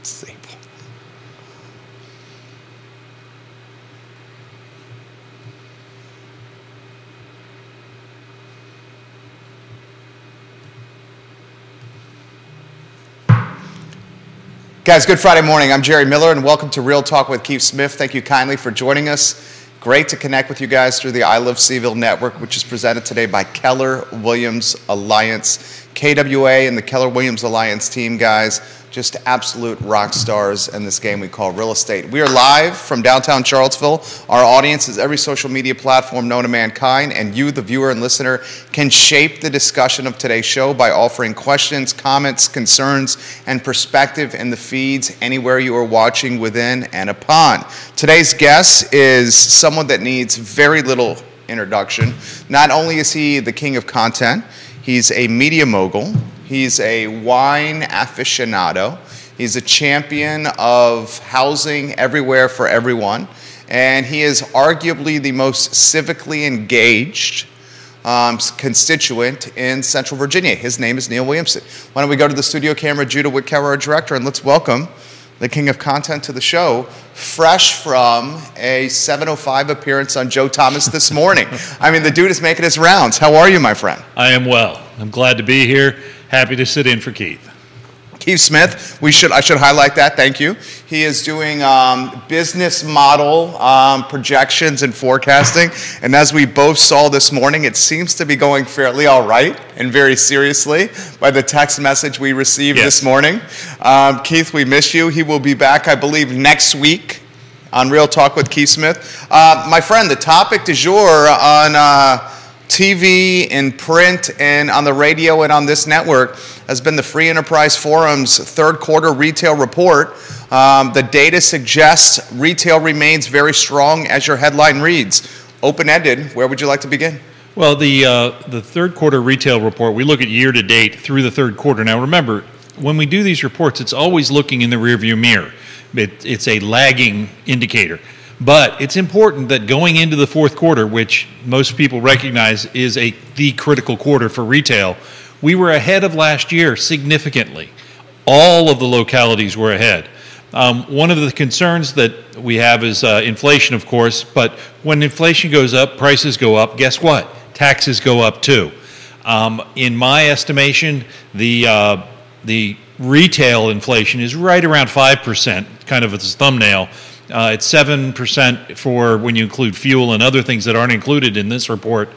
Disable. Guys, good Friday morning. I'm Jerry Miller, and welcome to Real Talk with Keith Smith. Thank you kindly for joining us. Great to connect with you guys through the I Love CVille Network, which is presented today by Keller Williams Alliance. KWA and the Keller Williams Alliance team, guys, just absolute rock stars in this game we call real estate. We are live from downtown Charlottesville. Our audience is every social media platform known to mankind, and you, the viewer and listener, can shape the discussion of today's show by offering questions, comments, concerns, and perspective in the feeds anywhere you are watching within and upon. Today's guest is someone that needs very little introduction. Not only is he the king of content, he's a media mogul, he's a wine aficionado, he's a champion of housing everywhere for everyone, and he is arguably the most civically engaged constituent in Central Virginia. His name is Neil Williamson. Why don't we go to the studio camera, Judah Whitcower, our director, and let's welcome the king of content to the show, fresh from a 7:05 appearance on Joe Thomas this morning. I mean, the dude is making his rounds. How are you, my friend? I am well. I'm glad to be here. Happy to sit in for Keith. Keith Smith, I should highlight that, thank you. He is doing business model projections and forecasting, and as we both saw this morning, it seems to be going fairly all right and very seriously by the text message we received this morning. Keith, we miss you. He will be back, I believe, next week on Real Talk with Keith Smith. My friend, the topic du jour on TV, in print, and on the radio and on this network has been the Free Enterprise Forum's third quarter retail report. The data suggests retail remains very strong, as your headline reads. Open-ended, where would you like to begin? Well, the third quarter retail report, we look at year to date through the third quarter. Now remember, when we do these reports, it's always looking in the rearview mirror. It's a lagging indicator. But it's important that going into the fourth quarter, which most people recognize is the critical quarter for retail, we were ahead of last year significantly. All of the localities were ahead. One of the concerns that we have is inflation, of course, but when inflation goes up, prices go up. Guess what? Taxes go up too. In my estimation, the retail inflation is right around 5%, kind of its thumbnail. It's 7% for when you include fuel and other things that aren't included in this report.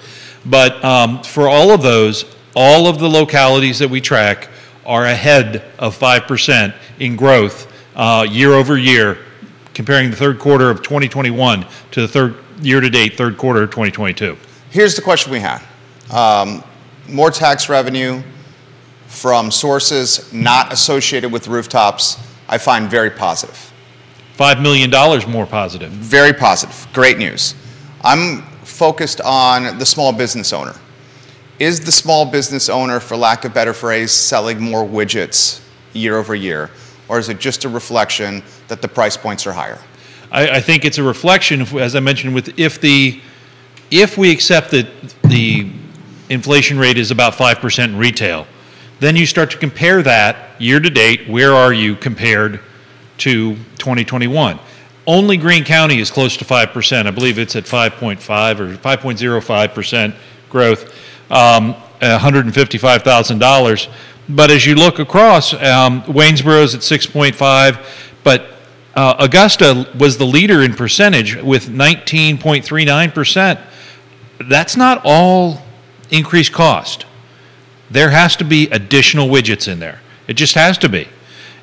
But for all of those, all of the localities that we track are ahead of 5% in growth year over year, comparing the third quarter of 2021 to the year-to-date third quarter of 2022. Here's the question we had. More tax revenue from sources not associated with rooftops, I find very positive. $5 million more positive. Very positive. Great news. I'm focused on the small business owner. Is the small business owner, for lack of a better phrase, selling more widgets year over year? Or is it just a reflection that the price points are higher? I think it's a reflection, as I mentioned, if we accept that the inflation rate is about 5% in retail, then you start to compare that year to date. Where are you compared to 2021? Only Greene County is close to 5%. I believe it's at 5.5 or 5.05% growth, $155,000. But as you look across, Waynesboro's at 6.5, but Augusta was the leader in percentage with 19.39%. That's not all increased cost. There has to be additional widgets in there. It just has to be.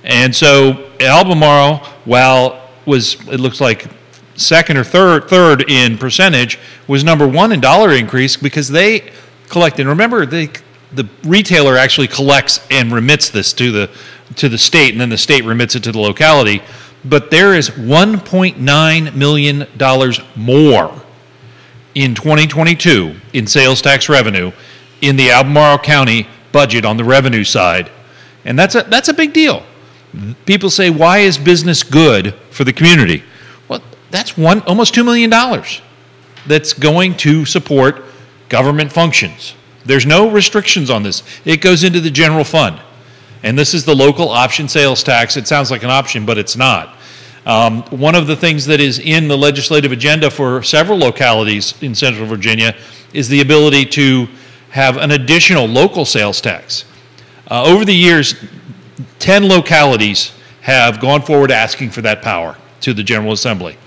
And so Albemarle, while it looks like second or third in percentage, was number one in dollar increase because they collect. And remember, the retailer actually collects and remits this to the state, and then the state remits it to the locality. But there is $1.9 million more in 2022 in sales tax revenue in the Albemarle County budget on the revenue side, and that's a big deal. People say, why is business good for the community? Well, that's almost $2 million that's going to support government functions. There's no restrictions on this. It goes into the general fund. and this is the local option sales tax. It sounds like an option, but it's not. One of the things that is in the legislative agenda for several localities in Central Virginia is the ability to have an additional local sales tax. Over the years, 10 localities have gone forward asking for that power to the General Assembly,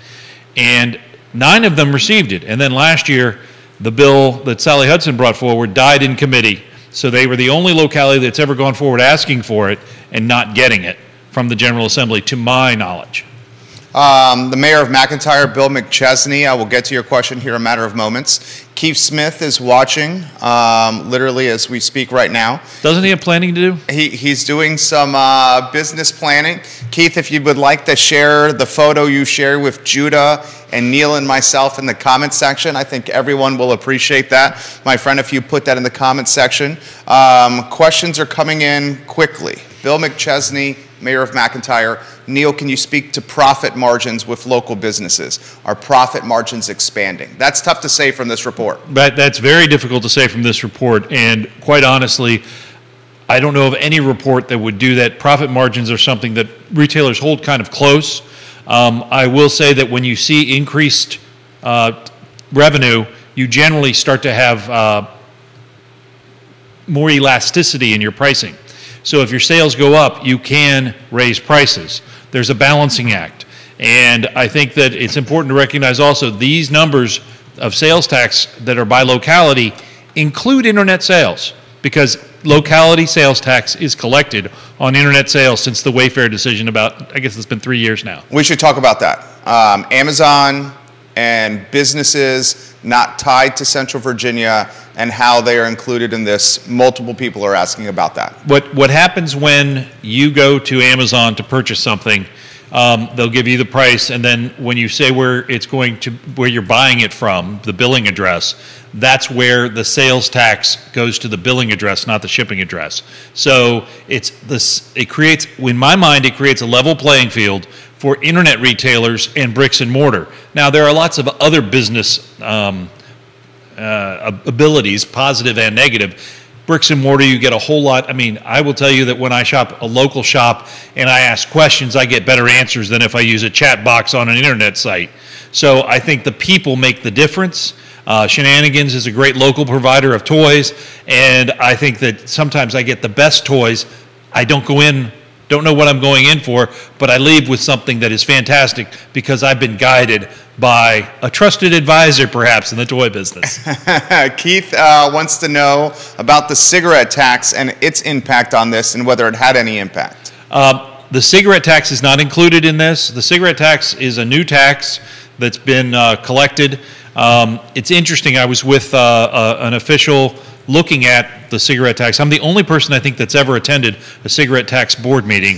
and 9 of them received it. And then last year, the bill that Sally Hudson brought forward died in committee, so they were the only locality that's ever gone forward asking for it and not getting it from the General Assembly, to my knowledge. The mayor of McIntyre, Bill McChesney, I will get to your question here in a matter of moments. Keith Smith is watching, literally as we speak right now. Doesn't he have planning to do? He's doing some business planning. Keith, if you would like to share the photo you shared with Judah and Neil and myself in the comment section, I think everyone will appreciate that. My friend, if you put that in the comment section. Questions are coming in quickly. Bill McChesney, Mayor of McIntyre. Neil, can you speak to profit margins with local businesses? Are profit margins expanding? That's tough to say from this report. But that's very difficult to say from this report, and quite honestly, I don't know of any report that would do that. Profit margins are something that retailers hold kind of close. I will say that when you see increased revenue, you generally start to have more elasticity in your pricing. So if your sales go up, you can raise prices. There's a balancing act. And I think that it's important to recognize also these numbers of sales tax that are by locality include internet sales, because locality sales tax is collected on internet sales since the Wayfair decision about, I guess it's been 3 years now. We should talk about that. Amazon and businesses not tied to Central Virginia and how they are included in this. Multiple people are asking about that. What happens when you go to Amazon to purchase something, they'll give you the price, and then when you say where you're buying it from, the billing address, that's where the sales tax goes to the billing address, not the shipping address. So it creates, in my mind, it creates a level playing field for internet retailers and bricks and mortar. Now, there are lots of other business abilities, positive and negative. Bricks and mortar, you get a whole lot. I mean, I will tell you that when I shop a local shop and I ask questions, I get better answers than if I use a chat box on an internet site. So I think the people make the difference. Shenanigans is a great local provider of toys, and I think that sometimes I get the best toys. I don't know what I'm going in for, but I leave with something that is fantastic because I've been guided by a trusted advisor, perhaps, in the toy business. Keith wants to know about the cigarette tax and its impact on this and whether it had any impact. The cigarette tax is not included in this. The cigarette tax is a new tax that's been collected. It's interesting. I was with an official looking at the cigarette tax. I'm the only person I think that's ever attended a cigarette tax board meeting.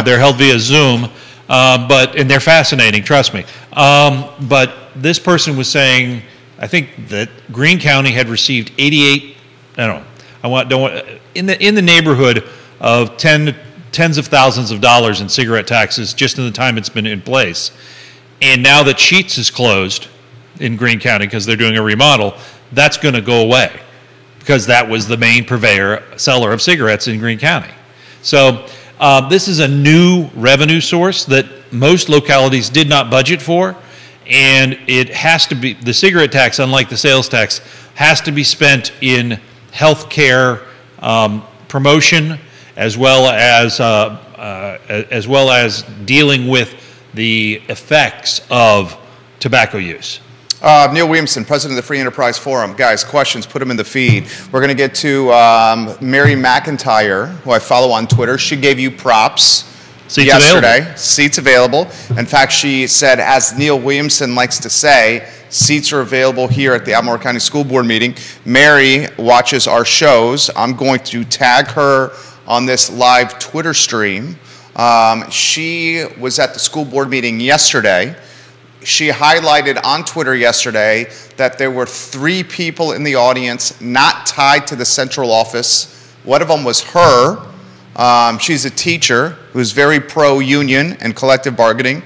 They're held via Zoom, and they're fascinating, trust me. But this person was saying, I think that Greene County had received 88, in the neighborhood of tens of thousands of dollars in cigarette taxes just in the time it's been in place. And now that Sheetz is closed in Greene County because they're doing a remodel, that's going to go away, because that was the main seller of cigarettes in Greene County. So this is a new revenue source that most localities did not budget for, and it has to be, the cigarette tax, unlike the sales tax, has to be spent in health care promotion, as well as dealing with the effects of tobacco use. Neil Williamson, president of the Free Enterprise Forum. Guys, questions, put them in the feed. We're going to get to Mary McIntyre, who I follow on Twitter. She gave you props yesterday. Available. Seats available. In fact, she said, as Neil Williamson likes to say, seats are available here at the Albemarle County School Board meeting. Mary watches our shows. I'm going to tag her on this live Twitter stream. She was at the school board meeting yesterday. She highlighted on Twitter yesterday that there were 3 people in the audience not tied to the central office. One of them was her. She's a teacher who's very pro-union and collective bargaining.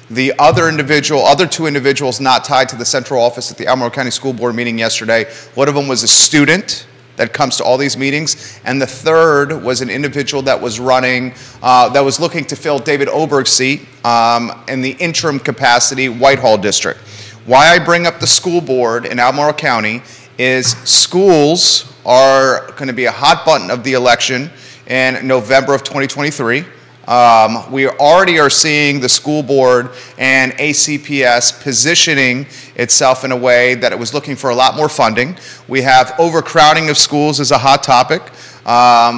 The other 2 individuals not tied to the central office at the Albemarle County School Board meeting yesterday, one of them was a student that comes to all these meetings, and the third was an individual that was running, that was looking to fill David Oberg's seat in the interim capacity, Whitehall District. Why I bring up the school board in Albemarle County is schools are going to be a hot button of the election in November of 2023. We already are seeing the school board and ACPS positioning itself in a way that it was looking for a lot more funding. We have overcrowding of schools as a hot topic.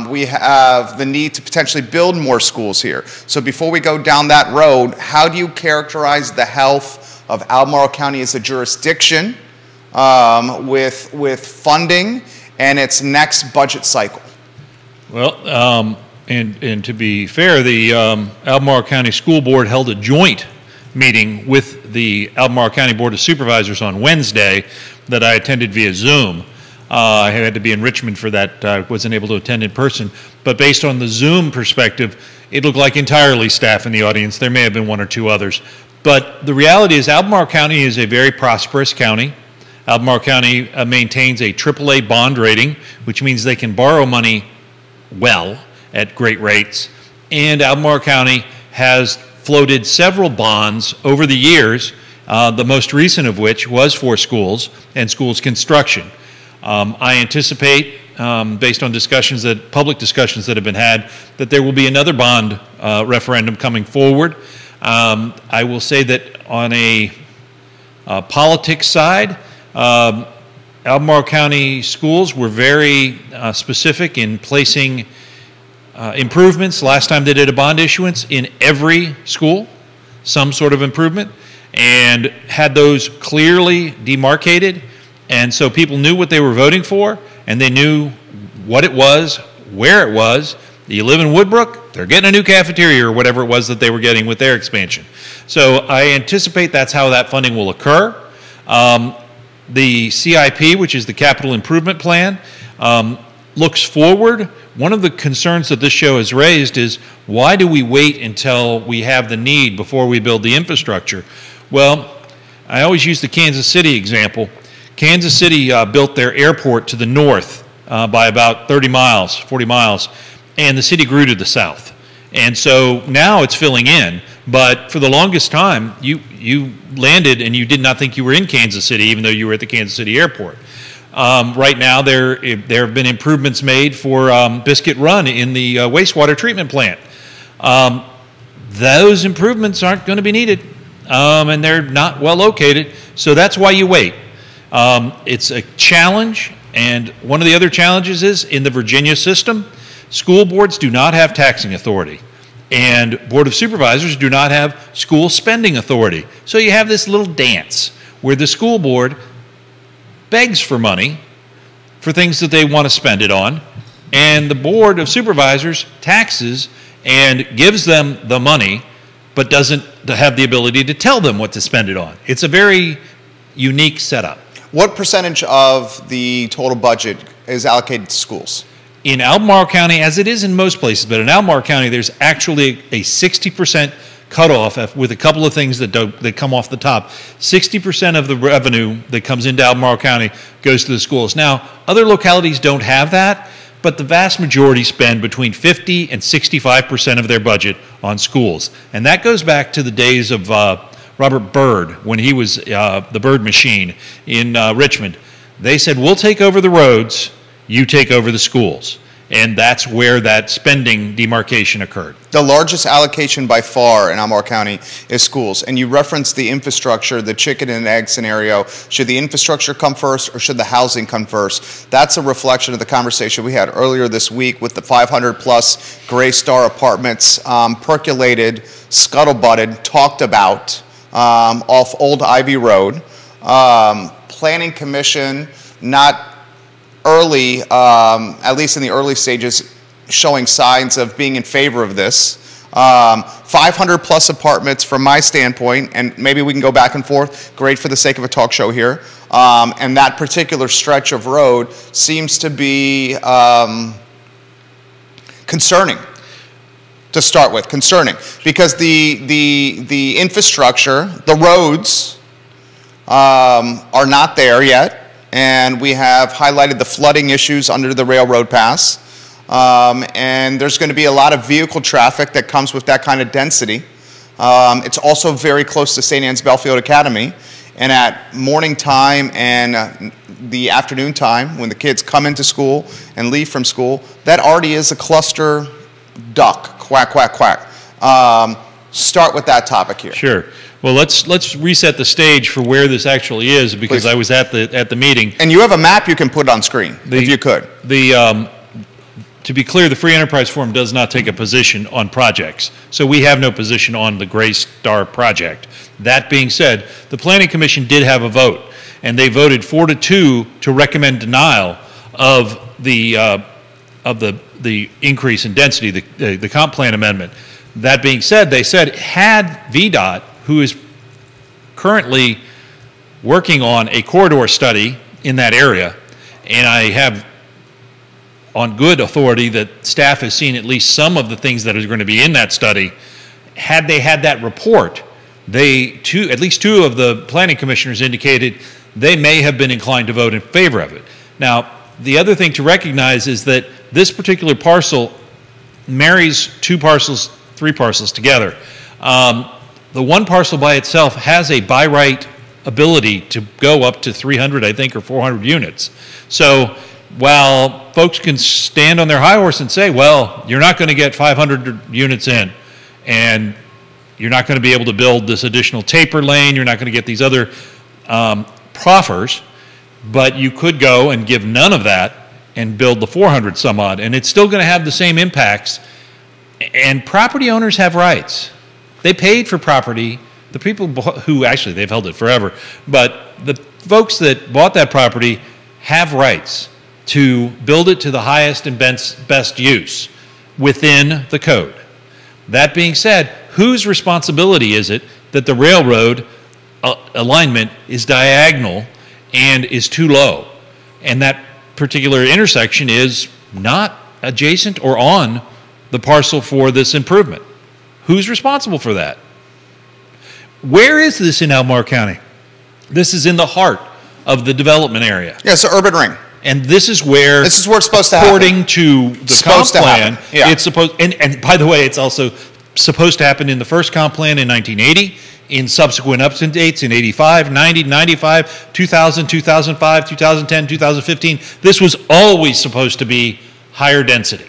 We have the need to potentially build more schools here. So before we go down that road, how do you characterize the health of Albemarle County as a jurisdiction with funding and its next budget cycle? Well, and to be fair, the Albemarle County School Board held a joint meeting with the Albemarle County Board of Supervisors on Wednesday that I attended via Zoom. I had to be in Richmond for that. I wasn't able to attend in person. But based on the Zoom perspective, it looked like entirely staff in the audience. There may have been one or two others. But the reality is Albemarle County is a very prosperous county. Albemarle County maintains a AAA bond rating, which means they can borrow money well at great rates. And Albemarle County has floated several bonds over the years, the most recent of which was for schools and schools construction. I anticipate, based on public discussions that have been had, that there will be another bond referendum coming forward. I will say that on a politics side, Albemarle County schools were very specific in placing improvements. Last time they did a bond issuance in every school, some sort of improvement, and had those clearly demarcated, and so people knew what they were voting for, and they knew what it was, where it was. You live in Woodbrook, they're getting a new cafeteria or whatever it was that they were getting with their expansion. So I anticipate that's how that funding will occur. The CIP, which is the Capital Improvement Plan, looks forward. One of the concerns that this show has raised is, why do we wait until we have the need before we build the infrastructure? Well, I always use the Kansas City example. Kansas City built their airport to the north by about 30 miles, 40 miles, and the city grew to the south. And so now it's filling in, but for the longest time, you landed and you did not think you were in Kansas City, even though you were at the Kansas City airport. Right now, there have been improvements made for Biscuit Run in the wastewater treatment plant. Those improvements aren't going to be needed, and they're not well located, so that's why you wait. It's a challenge, and one of the other challenges is in the Virginia system, school boards do not have taxing authority, and Board of Supervisors do not have school spending authority. So you have this little dance where the school board begs for money for things that they want to spend it on, and the Board of Supervisors taxes and gives them the money, but doesn't have the ability to tell them what to spend it on. It's a very unique setup. What percentage of the total budget is allocated to schools? In Albemarle County, as it is in most places, but in Albemarle County, there's actually a 60% cutoff with a couple of things that come off the top. 60% of the revenue that comes into Albemarle County goes to the schools. Now, other localities don't have that, but the vast majority spend between 50 and 65% of their budget on schools. And that goes back to the days of Robert Byrd, when he was the Byrd machine in Richmond. They said, we'll take over the roads, you take over the schools. And that's where that spending demarcation occurred. The largest allocation by far in Albemarle County is schools. And you referenced the infrastructure, the chicken and egg scenario. Should the infrastructure come first or should the housing come first? That's a reflection of the conversation we had earlier this week with the 500-plus Gray Star apartments percolated, scuttlebutted, talked about off Old Ivy Road. Planning Commission not early, at least in the early stages, showing signs of being in favor of this. 500-plus apartments from my standpoint, and maybe we can go back and forth, great for the sake of a talk show here, and that particular stretch of road seems to be concerning. To start with, concerning, because the infrastructure, the roads are not there yet. and we have highlighted the flooding issues under the railroad pass. And there's going to be a lot of vehicle traffic that comes with that kind of density. It's also very close to St. Anne's Belfield Academy, and at morning time and the afternoon time when the kids come into school and leave from school, that already is a cluster duck, quack, quack, quack. Start with that topic here. Sure. Well, let's reset the stage for where this actually is, because Please. I was at the meeting. And you have a map you can put on screen, if you could. To be clear, the Free Enterprise Forum does not take a position on projects. So we have no position on the Gray Star project. That being said, the Planning Commission did have a vote, and they voted 4-2 to recommend denial of the increase in density, the comp plan amendment. That being said, they said had VDOT, who is currently working on a corridor study in that area, and I have on good authority that staff has seen at least some of the things that are going to be in that study. Had they had that report, at least two of the planning commissioners indicated they may have been inclined to vote in favor of it. Now, the other thing to recognize is that this particular parcel marries three parcels together. The one parcel by itself has a by right ability to go up to 300, I think, or 400 units. So while folks can stand on their high horse and say, well, you're not going to get 500 units in, and you're not going to be able to build this additional taper lane, you're not going to get these other proffers, but you could go and give none of that and build the 400 some odd, and it's still going to have the same impacts. And property owners have rights. They paid for property. The people who actually, they've held it forever, but the folks that bought that property have rights to build it to the highest and best use within the code. That being said, whose responsibility is it that the railroad alignment is diagonal and is too low, and that particular intersection is not adjacent or on the parcel for this improvement? Who's responsible for that? Where is this in Albemarle County? This is in the heart of the development area. Yeah, it's an urban ring. And this is where it's supposed to happen. According to the comp plan, yeah. It's supposed, and by the way, it's also supposed to happen in the first comp plan in 1980, in subsequent updates in 85, 90, 95, 2000, 2005, 2010, 2015. This was always supposed to be higher density.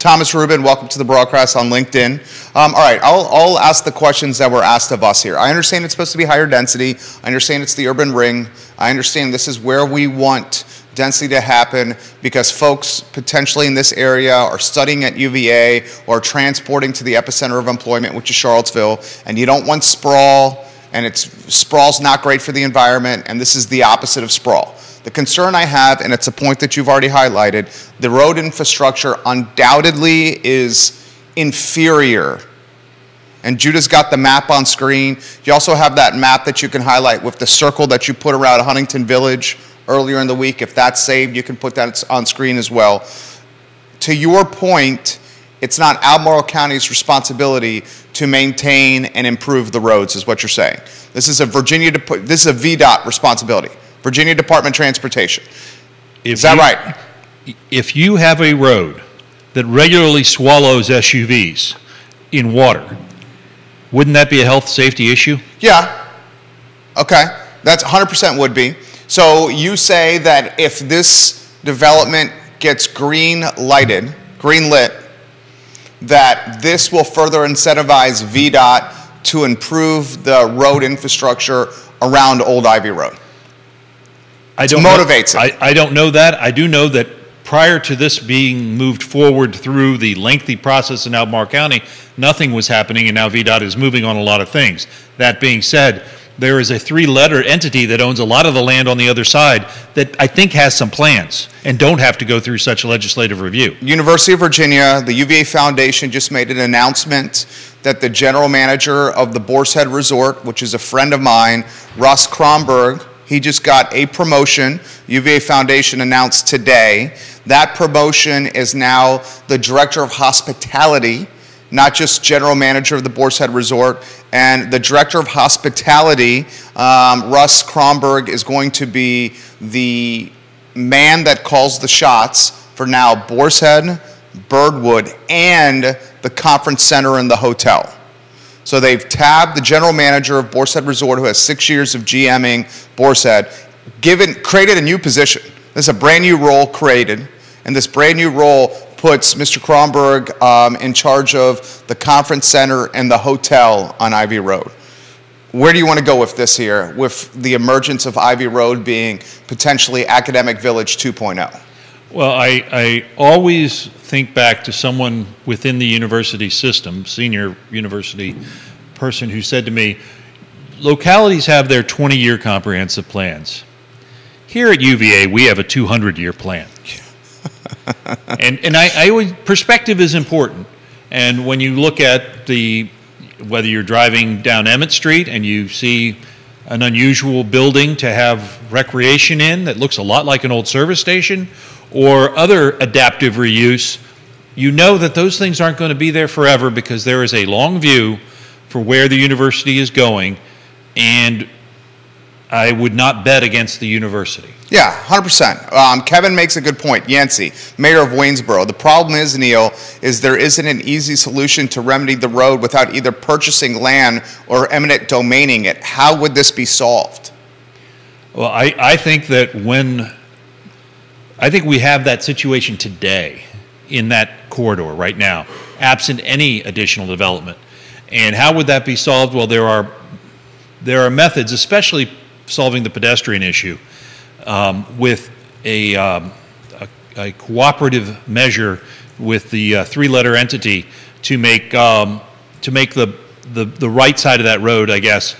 Thomas Rubin, welcome to the broadcast on LinkedIn. All right, I'll ask the questions that were asked of us here. I understand it's supposed to be higher density. I understand it's the urban ring. I understand this is where we want density to happen because folks potentially in this area are studying at UVA or transporting to the epicenter of employment, which is Charlottesville, and you don't want sprawl, and sprawl's not great for the environment, and this is the opposite of sprawl. The concern I have, and it's a point that you've already highlighted, the road infrastructure undoubtedly is inferior. And Judah's got the map on screen. You also have that map that you can highlight with the circle that you put around Huntington Village earlier in the week. If that's saved, you can put that on screen as well. To your point, it's not Albemarle County's responsibility to maintain and improve the roads, is what you're saying. This is a VDOT responsibility. Virginia Department of Transportation. Is that right? If you have a road that regularly swallows SUVs in water, wouldn't that be a health safety issue? Yeah. Okay. That's 100% would be. So you say that if this development gets green lit, that this will further incentivize VDOT to improve the road infrastructure around Old Ivy Road. I don't know that. I do know that prior to this being moved forward through the lengthy process in Albemarle County, nothing was happening, and now VDOT is moving on a lot of things. That being said, there is a three-letter entity that owns a lot of the land on the other side that I think has some plans and don't have to go through such a legislative review. University of Virginia, the UVA Foundation just made an announcement that the general manager of the Boar's Head Resort, which is a friend of mine, Russ Kronberg, he just got a promotion. UVA Foundation announced today. That promotion is now the Director of Hospitality not just general manager of the Boar's Head Resort, and the director of hospitality, Russ Kronberg, is going to be the man that calls the shots for now Boar's Head, Birdwood, and the conference center and the hotel. So they've tabbed the general manager of Boar's Head Resort, who has 6 years of GMing Boar's Head, created a new position. This is a brand new role created, and this brand new role puts Mr. Kronberg in charge of the conference center and the hotel on Ivy Road. Where do you want to go with this here, with the emergence of Ivy Road being potentially Academic Village 2.0? Well, I always think back to someone within the university system, senior university person, who said to me, localities have their 20-year comprehensive plans. Here at UVA, we have a 200-year plan. and I always, perspective is important. And when you look at whether you're driving down Emmett Street and you see an unusual building to have recreation in that looks a lot like an old service station, or other adaptive reuse, you know that those things aren't going to be there forever, because there is a long view for where the university is going, and I would not bet against the university. Yeah, 100%. Kevin makes a good point. Yancey, mayor of Waynesboro. The problem is, Neil, is there isn't an easy solution to remedy the road without either purchasing land or eminent domaining it. How would this be solved? Well, I think that I think we have that situation today in that corridor right now, absent any additional development. And how would that be solved? Well, there are methods, especially solving the pedestrian issue, with a cooperative measure with the three-letter entity to make the right side of that road, I guess,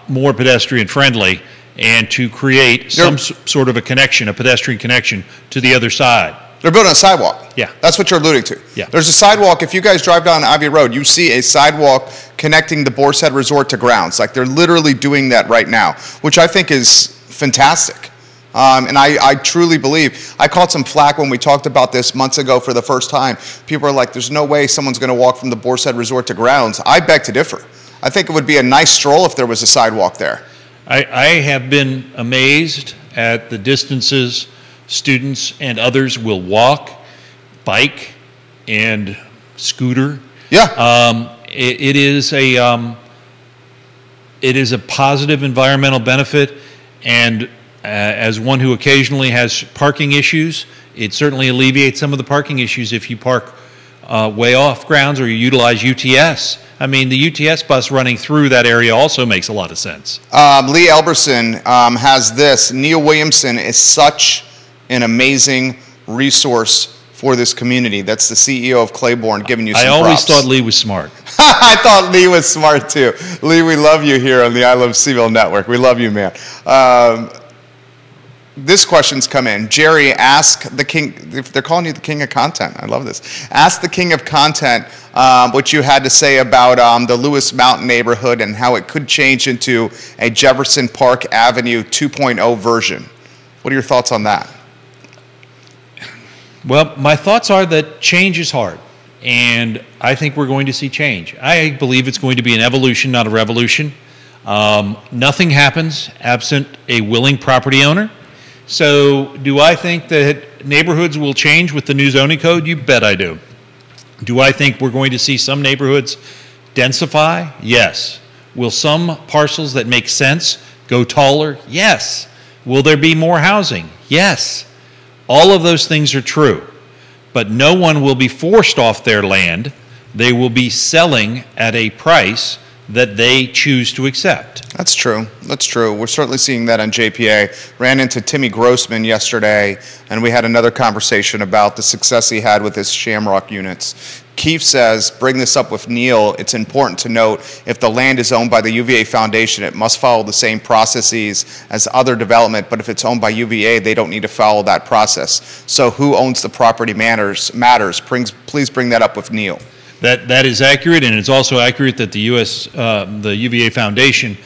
more pedestrian friendly, and to create some sort of a connection, a pedestrian connection to the other side. They're building a sidewalk. Yeah. That's what you're alluding to. Yeah. There's a sidewalk. If you guys drive down Ivy Road, you see a sidewalk connecting the Boar's Head Resort to grounds. Like, they're literally doing that right now, which I think is fantastic. And I truly believe, I caught some flack when we talked about this months ago for the first time. People are like, there's no way someone's going to walk from the Boar's Head Resort to grounds. I beg to differ. I think it would be a nice stroll if there was a sidewalk there. I have been amazed at the distances students and others will walk, bike, and scooter. Yeah. It is a positive environmental benefit, and as one who occasionally has parking issues, it certainly alleviates some of the parking issues if you park way off grounds or you utilize UTS. I mean, the UTS bus running through that area also makes a lot of sense. Lee Elberson has this. Neil Williamson is such an amazing resource for this community. That's the CEO of Claiborne, giving you some props. I always thought Lee was smart. I thought Lee was smart too. Lee, we love you here on the I Love CVille Network. We love you, man. This question's come in. Jerry, ask the king, if they're calling you the king of content, I love this. Ask the king of content what you had to say about the Lewis Mountain neighborhood and how it could change into a Jefferson Park Avenue 2.0 version. What are your thoughts on that? Well, my thoughts are that change is hard, and I think we're going to see change. I believe it's going to be an evolution, not a revolution. Nothing happens absent a willing property owner. So do I think that neighborhoods will change with the new zoning code? You bet I do. Do I think we're going to see some neighborhoods densify? Yes. Will some parcels that make sense go taller? Yes. Will there be more housing? Yes. All of those things are true, but no one will be forced off their land. They will be selling at a price that they choose to accept. That's true. That's true. We're certainly seeing that on JPA. Ran into Timmy Grossman yesterday, and we had another conversation about the success he had with his Shamrock units. Keefe says, bring this up with Neil, it's important to note if the land is owned by the UVA Foundation, it must follow the same processes as other development, but if it's owned by UVA, they don't need to follow that process. So who owns the property matters. Please bring that up with Neil. That is accurate, and it's also accurate that the UVA Foundation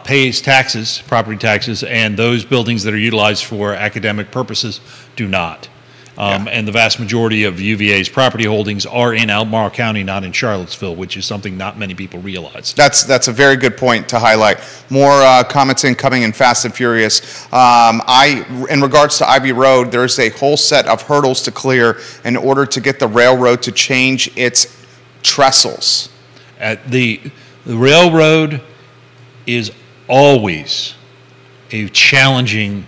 pays taxes, property taxes, and those buildings that are utilized for academic purposes do not. And the vast majority of UVA's property holdings are in Albemarle County, not in Charlottesville, which is something not many people realize. That's a very good point to highlight. More comments incoming in fast and furious. In regards to Ivy Road, there's a whole set of hurdles to clear in order to get the railroad to change its trestles. The railroad is always a challenging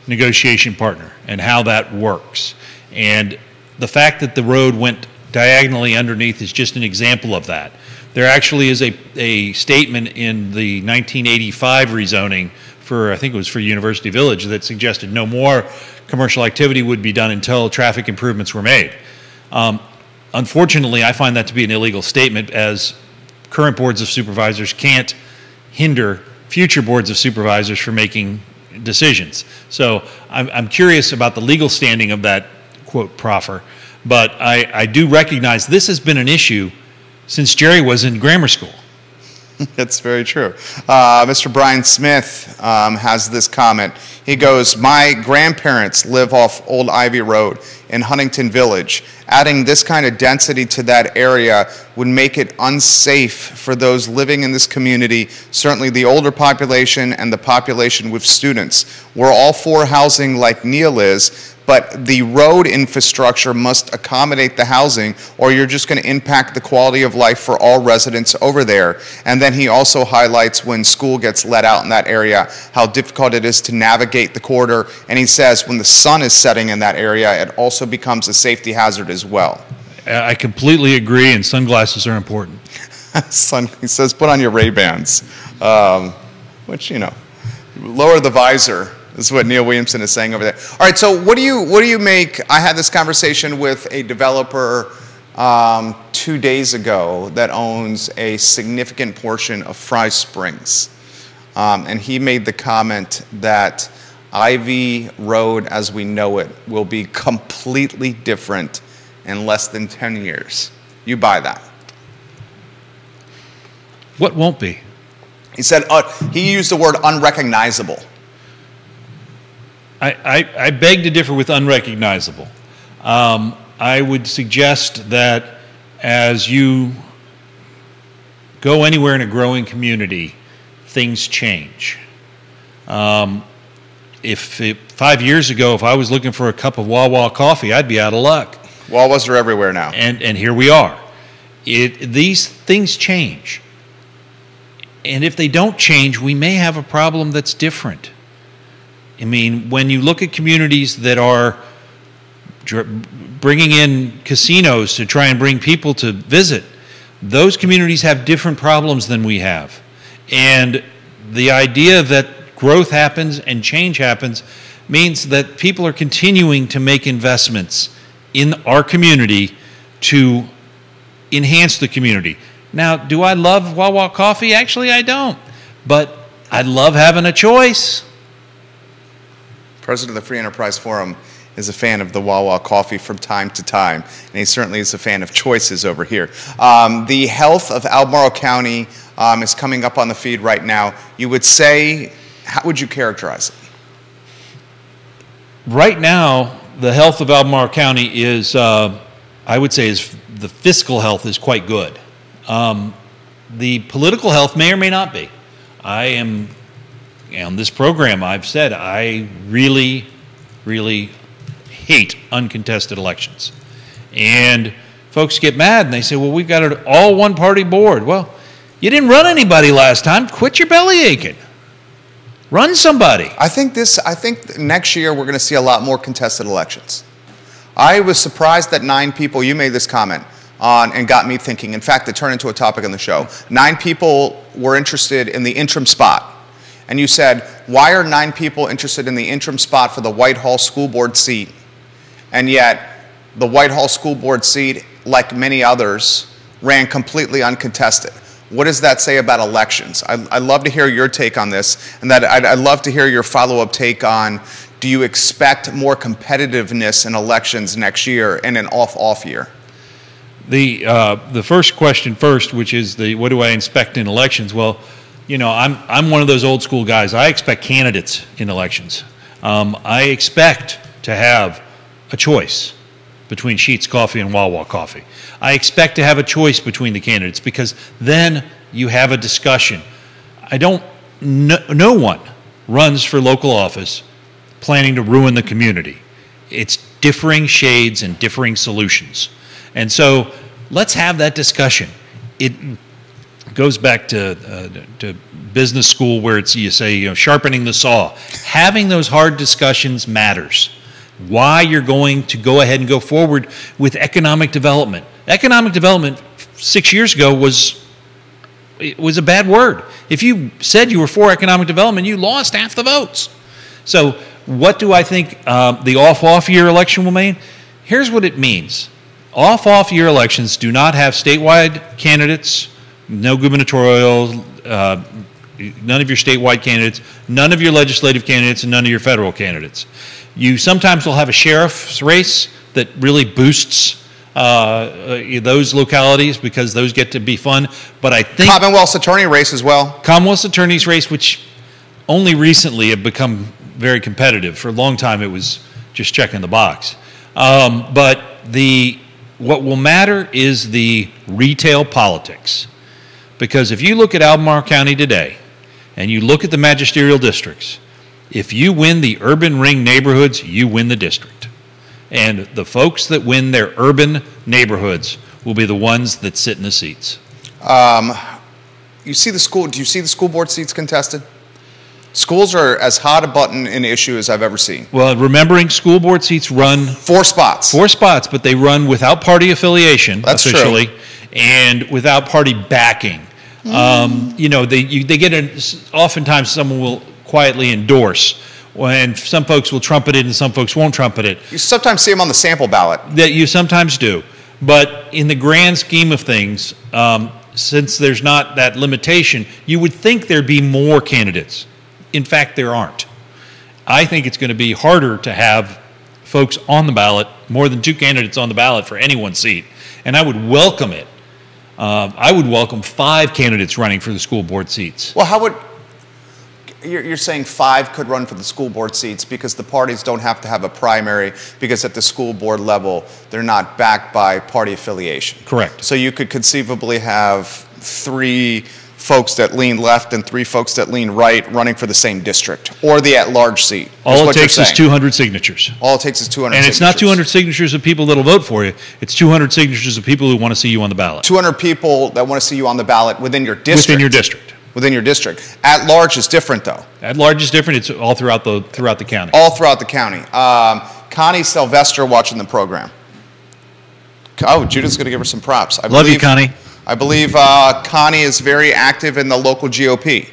negotiation partner and how that works. And the fact that the road went diagonally underneath is just an example of that. There actually is a statement in the 1985 rezoning for, I think it was for University Village, that suggested no more commercial activity would be done until traffic improvements were made. Unfortunately, I find that to be an illegal statement, as current boards of supervisors can't hinder future boards of supervisors from making decisions. So I'm curious about the legal standing of that quote proffer, but I do recognize this has been an issue since Jerry was in grammar school. That's very true. Mr. Brian Smith has this comment. He goes, my grandparents live off Old Ivy Road in Huntington Village. Adding this kind of density to that area would make it unsafe for those living in this community, certainly the older population and the population with students. We're all for housing like Neil is, but the road infrastructure must accommodate the housing, or you're just going to impact the quality of life for all residents over there. And then he also highlights when school gets let out in that area, how difficult it is to navigate the corridor. And he says when the sun is setting in that area, it also becomes a safety hazard as well. I completely agree, and sunglasses are important. He says, put on your Ray-Bans, which, you know, lower the visor. This is what Neil Williamson is saying over there. All right, so what do you make? I had this conversation with a developer 2 days ago that owns a significant portion of Fry Springs, and he made the comment that Ivy Road as we know it will be completely different in less than 10 years. You buy that? What won't be? He said he used the word unrecognizable. I beg to differ with unrecognizable. I would suggest that as you go anywhere in a growing community, things change. If 5 years ago, if I was looking for a cup of Wawa coffee, I'd be out of luck. Wawas are everywhere now. And here we are. These things change. And if they don't change, we may have a problem that's different. I mean, when you look at communities that are bringing in casinos to try and bring people to visit, those communities have different problems than we have. And the idea that growth happens and change happens means that people are continuing to make investments in our community to enhance the community. Now, do I love Wawa coffee? Actually, I don't. But I love having a choice. President of the Free Enterprise Forum is a fan of the Wawa coffee from time to time, and he certainly is a fan of choices over here. The health of Albemarle County is coming up on the feed right now. You would say, how would you characterize it? Right now, the health of Albemarle County is, I would say, the fiscal health is quite good. The political health may or may not be. I am, on this program, I've said I really, really hate uncontested elections. And folks get mad and they say, well, we've got an all one-party board. Well, you didn't run anybody last time. Quit your belly aching. Run somebody. I think next year we're going to see a lot more contested elections. I was surprised that 9 people, you made this comment on, and got me thinking. In fact, it turned into a topic on the show. 9 people were interested in the interim spot. And you said, why are 9 people interested in the interim spot for the Whitehall School Board seat? And yet, the Whitehall School Board seat, like many others, ran completely uncontested. What does that say about elections? I'd love to hear your take on this, and I'd love to hear your follow-up take on, do you expect more competitiveness in elections next year in an off-off year? The first question first, which is what do I expect in elections? Well, you know, I'm one of those old school guys. I expect candidates in elections. I expect to have a choice between Sheetz Coffee and Wawa Coffee. I expect to have a choice between the candidates because then you have a discussion. No one runs for local office planning to ruin the community. It's differing shades and differing solutions. And so let's have that discussion. It goes back to business school where you say, sharpening the saw. Having those hard discussions matters. Why you're going to go ahead and go forward with economic development. Economic development 6 years ago was a bad word. If you said you were for economic development, you lost half the votes. So what do I think the off-off year election will mean? Here's what it means. Off-off year elections do not have statewide candidates, no gubernatorial, none of your statewide candidates, none of your legislative candidates, and none of your federal candidates. You sometimes will have a sheriff's race that really boosts those localities because those get to be fun. But I think Commonwealth's attorney race as well. Commonwealth's attorney's race, which only recently have become very competitive. For a long time, it was just checking the box. But what will matter is the retail politics. Because if you look at Albemarle County today, and you look at the magisterial districts, if you win the urban ring neighborhoods, you win the district. And the folks that win their urban neighborhoods will be the ones that sit in the seats. Do you see the school board seats contested? Schools are as hot a button an issue as I've ever seen. Well, remembering school board seats run 4 spots. 4 spots, but they run without party affiliation. That's officially, true. And without party backing. They get oftentimes someone will quietly endorse, and some folks will trumpet it and some folks won't trumpet it. You sometimes see them on the sample ballot. That you sometimes do. But in the grand scheme of things, since there's not that limitation, you would think there'd be more candidates. In fact, there aren't. I think it's going to be harder to have folks on the ballot, more than 2 candidates on the ballot for any one seat. And I would welcome it. I would welcome 5 candidates running for the school board seats. Well, you're saying 5 could run for the school board seats because the parties don't have to have a primary because at the school board level, they're not backed by party affiliation. Correct. So you could conceivably have 3 folks that lean left and 3 folks that lean right running for the same district or the at-large seat. All it takes is 200 signatures. All it takes is 200 signatures. And it's not 200 signatures of people that will vote for you. It's 200 signatures of people who want to see you on the ballot. 200 people that want to see you on the ballot within your district. Within your district. Within your district. At large is different, though. At large is different. It's all throughout the county. All throughout the county. Connie Sylvester watching the program. Oh, Judith's going to give her some props. Love you, Connie. I believe Connie is very active in the local GOP.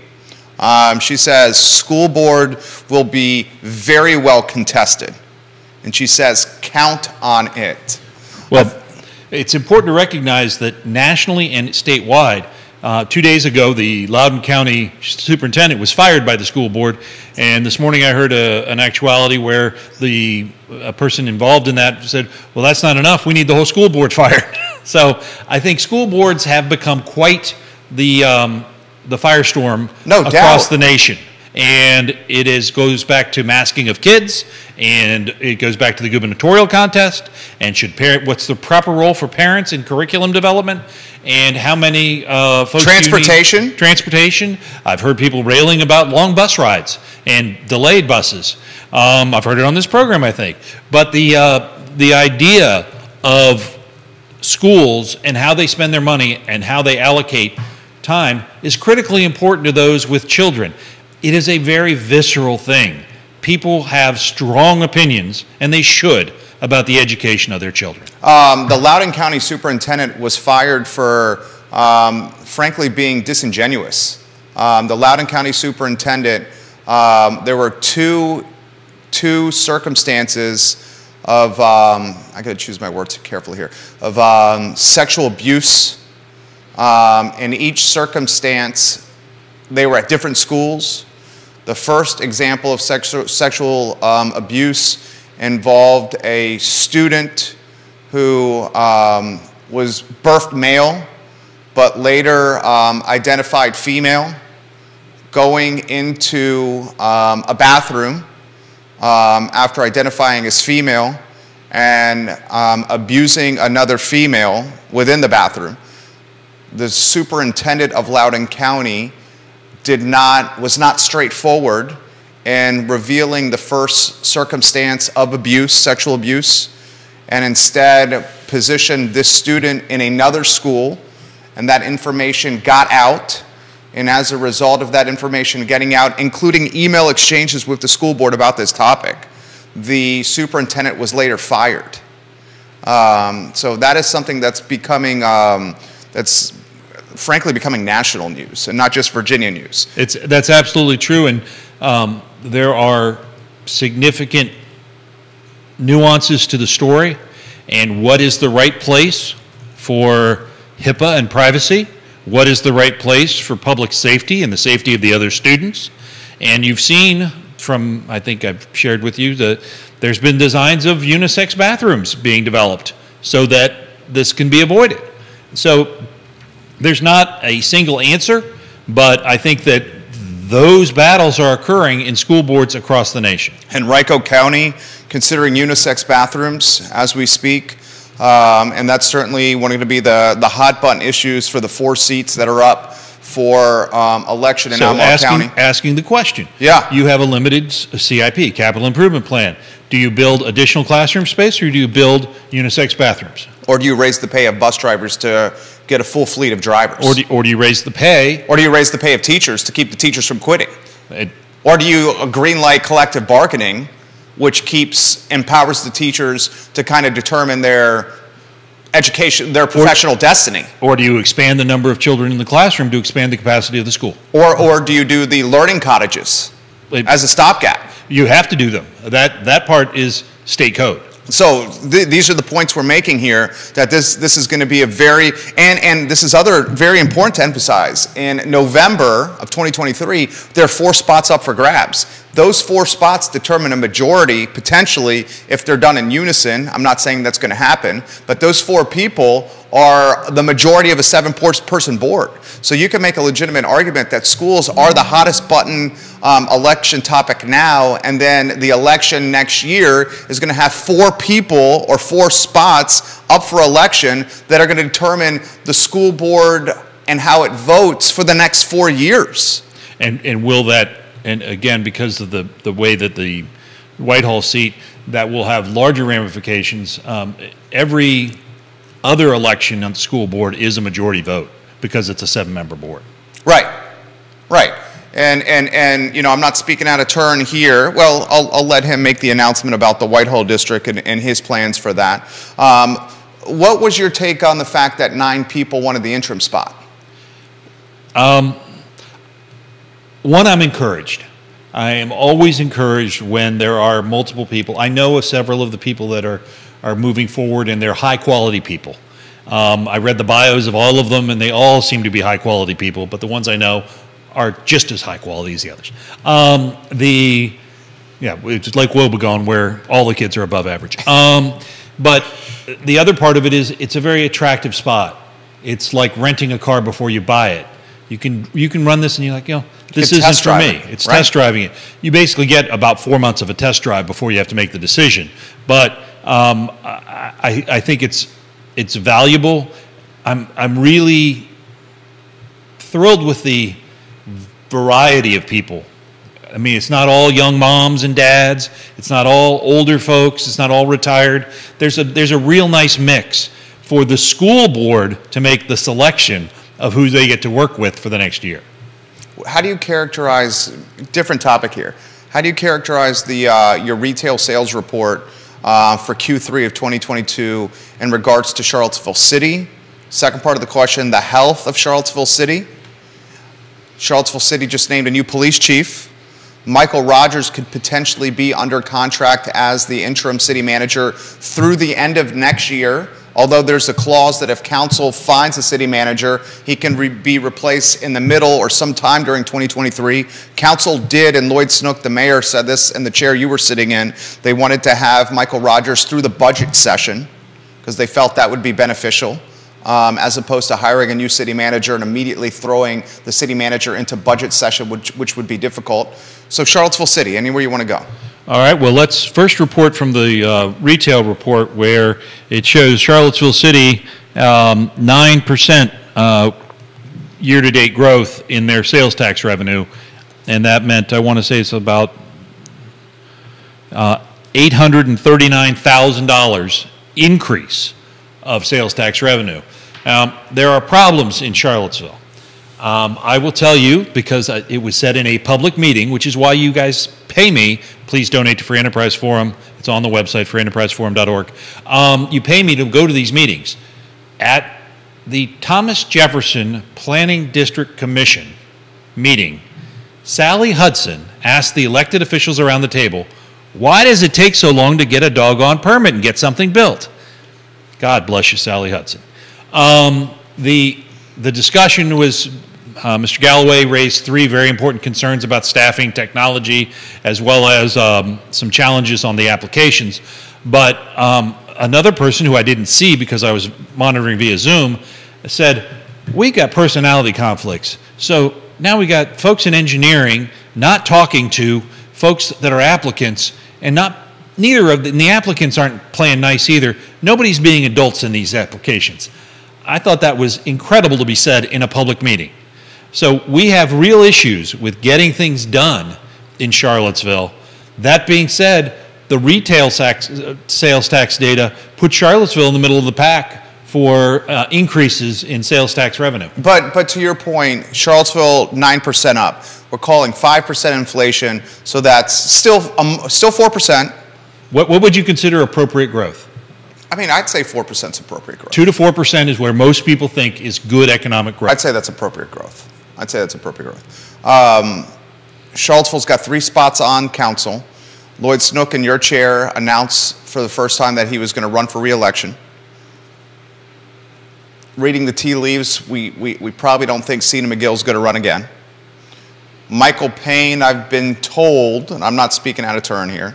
She says school board will be very well contested. And she says count on it. Well, it's important to recognize that nationally and statewide, 2 days ago, the Loudoun County superintendent was fired by the school board, and this morning I heard an actuality where a person involved in that said, well, that's not enough, we need the whole school board fired. So I think school boards have become quite the firestorm across the nation. And it goes back to masking of kids, and it goes back to the gubernatorial contest, and what's the proper role for parents in curriculum development, and how many folks Transportation. Transportation. I've heard people railing about long bus rides and delayed buses. I've heard it on this program, I think. But the idea of schools and how they spend their money and how they allocate time is critically important to those with children. It is a very visceral thing. People have strong opinions, and they should, about the education of their children. The Loudoun County superintendent was fired for, frankly, being disingenuous. The Loudoun County superintendent, there were two circumstances of, I got to choose my words carefully here, of sexual abuse. In each circumstance, they were at different schools. The first example of sexual abuse involved a student who was birthed male, but later identified female, going into a bathroom after identifying as female and abusing another female within the bathroom. The superintendent of Loudoun County was not straightforward in revealing the first circumstance of abuse, sexual abuse, and instead positioned this student in another school, and that information got out. And as a result of that information getting out, including email exchanges with the school board about this topic, the superintendent was later fired. So that is something that's becoming, that's frankly becoming national news and not just Virginia news. That's absolutely true, and there are significant nuances to the story, and what is the right place for HIPAA and privacy, what is the right place for public safety and the safety of the other students. And you've seen from, I think I've shared with you, that there's been designs of unisex bathrooms being developed so that this can be avoided. So there's not a single answer, but I think that those battles are occurring in school boards across the nation. Henrico County considering unisex bathrooms as we speak. And that's certainly one to be the hot button issues for the 4 seats that are up for election in Albemarle County. Asking the question. Yeah. You have a limited CIP, capital improvement plan. Do you build additional classroom space, or do you build unisex bathrooms? Or do you raise the pay of bus drivers to get a full fleet of drivers? Or do you raise the pay? Or do you raise the pay of teachers to keep the teachers from quitting? Or do you greenlight collective bargaining, which empowers the teachers to kind of determine their education, their professional destiny? Or do you expand the number of children in the classroom to expand the capacity of the school? Or do you do the learning cottages as a stopgap? You have to do them. That part is state code. So these are the points we're making here, that this is going to be a very, and this is other very important to emphasize. In November of 2023, there are 4 spots up for grabs. Those 4 spots determine a majority, potentially, if they're done in unison. I'm not saying that's going to happen, but those 4 people are the majority of a 7-person board. So you can make a legitimate argument that schools are the hottest button election topic now, and then the election next year is going to have 4 people or 4 spots up for election that are going to determine the school board and how it votes for the next 4 years. And will that, and again, because of the way that the Whitehall seat, that will have larger ramifications. Every other election on the school board is a majority vote because it's a 7-member board. Right, right. And you know, I'm not speaking out of turn here. Well, I'll let him make the announcement about the Whitehall district and his plans for that. What was your take on the fact that 9 people wanted the interim spot? One, I'm encouraged. I am always encouraged when there are multiple people. I know of several of the people that are moving forward, and they're high-quality people. I read the bios of all of them, and they all seem to be high-quality people, but the ones I know are just as high quality as the others. It's like Wobegon, where all the kids are above average. But the other part of it is it's a very attractive spot. It's like renting a car before you buy it. You can run this and you're like, this isn't for me. It's test driving it. You basically get about 4 months of a test drive before you have to make the decision. But I think it's valuable. I'm really thrilled with the variety of people. I mean, it's not all young moms and dads. It's not all older folks. It's not all retired. There's a real nice mix for the school board to make the selection of who they get to work with for the next year. How do you characterize, different topic here, how do you characterize your retail sales report for Q3 of 2022 in regards to Charlottesville City? Second part of the question, the health of Charlottesville City. Charlottesville City just named a new police chief. Michael Rogers could potentially be under contract as the interim city manager through the end of next year, although there's a clause that if council finds a city manager, he can be replaced in the middle or sometime during 2023. Council did, and Lloyd Snook, the mayor, said this in the chair you were sitting in, they wanted to have Michael Rogers through the budget session because they felt that would be beneficial. As opposed to hiring a new city manager and immediately throwing the city manager into budget session, which would be difficult. So Charlottesville City, anywhere you want to go? All right, well, let's first report from the retail report where it shows Charlottesville City 9% year-to-date growth in their sales tax revenue, and that meant, I want to say it's about $839,000 increase of sales tax revenue. There are problems in Charlottesville. I will tell you, because it was said in a public meeting, which is why you guys pay me. Please donate to Free Enterprise Forum. It's on the website, freeenterpriseforum.org. You pay me to go to these meetings. At the Thomas Jefferson Planning District Commission meeting, Sally Hudson asked the elected officials around the table, why does it take so long to get a doggone permit and get something built? God bless you, Sally Hudson. The discussion was, Mr. Galloway raised three very important concerns about staffing, technology, as well as some challenges on the applications. But another person who I didn't see because I was monitoring via Zoom said, we got personality conflicts. So now we got folks in engineering not talking to folks that are applicants, and neither of the applicants aren't playing nice either. Nobody's being adults in these applications. I thought that was incredible to be said in a public meeting. So we have real issues with getting things done in Charlottesville. That being said, the retail sales tax data put Charlottesville in the middle of the pack for increases in sales tax revenue. But to your point, Charlottesville 9% up. We're calling 5% inflation, so that's still 4%. What would you consider appropriate growth? I mean, I'd say 4% is appropriate growth. 2 to 4% is where most people think is good economic growth. I'd say that's appropriate growth. Charlottesville's got 3 spots on council. Lloyd Snook, in your chair, announced for the first time that he was going to run for re-election. Reading the tea leaves, we probably don't think Cena McGill's going to run again. Michael Payne, I've been told, and I'm not speaking out of turn here,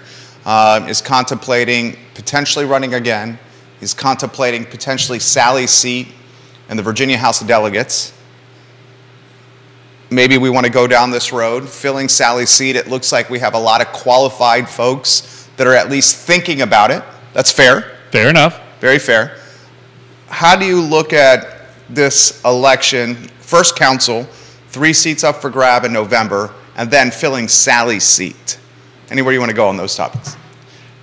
is contemplating potentially running again. He's contemplating potentially Sally's seat in the Virginia House of Delegates. Maybe we want to go down this road. Filling Sally's seat, it looks like we have a lot of qualified folks that are at least thinking about it. That's fair. Fair enough. Very fair. How do you look at this election, first council, 3 seats up for grab in November, and then filling Sally's seat? Anywhere you want to go on those topics?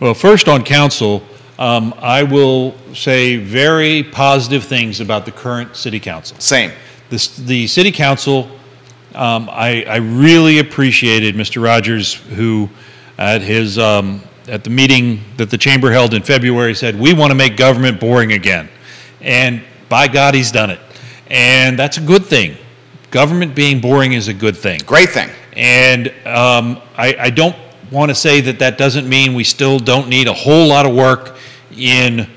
Well, first on council, I will say very positive things about the current city council. Same. The city council, I really appreciated Mr. Rogers, who at the meeting that the chamber held in February said, we want to make government boring again. And by God, he's done it. And that's a good thing. Government being boring is a good thing. Great thing. And I don't want to say that doesn't mean we still don't need a whole lot of work in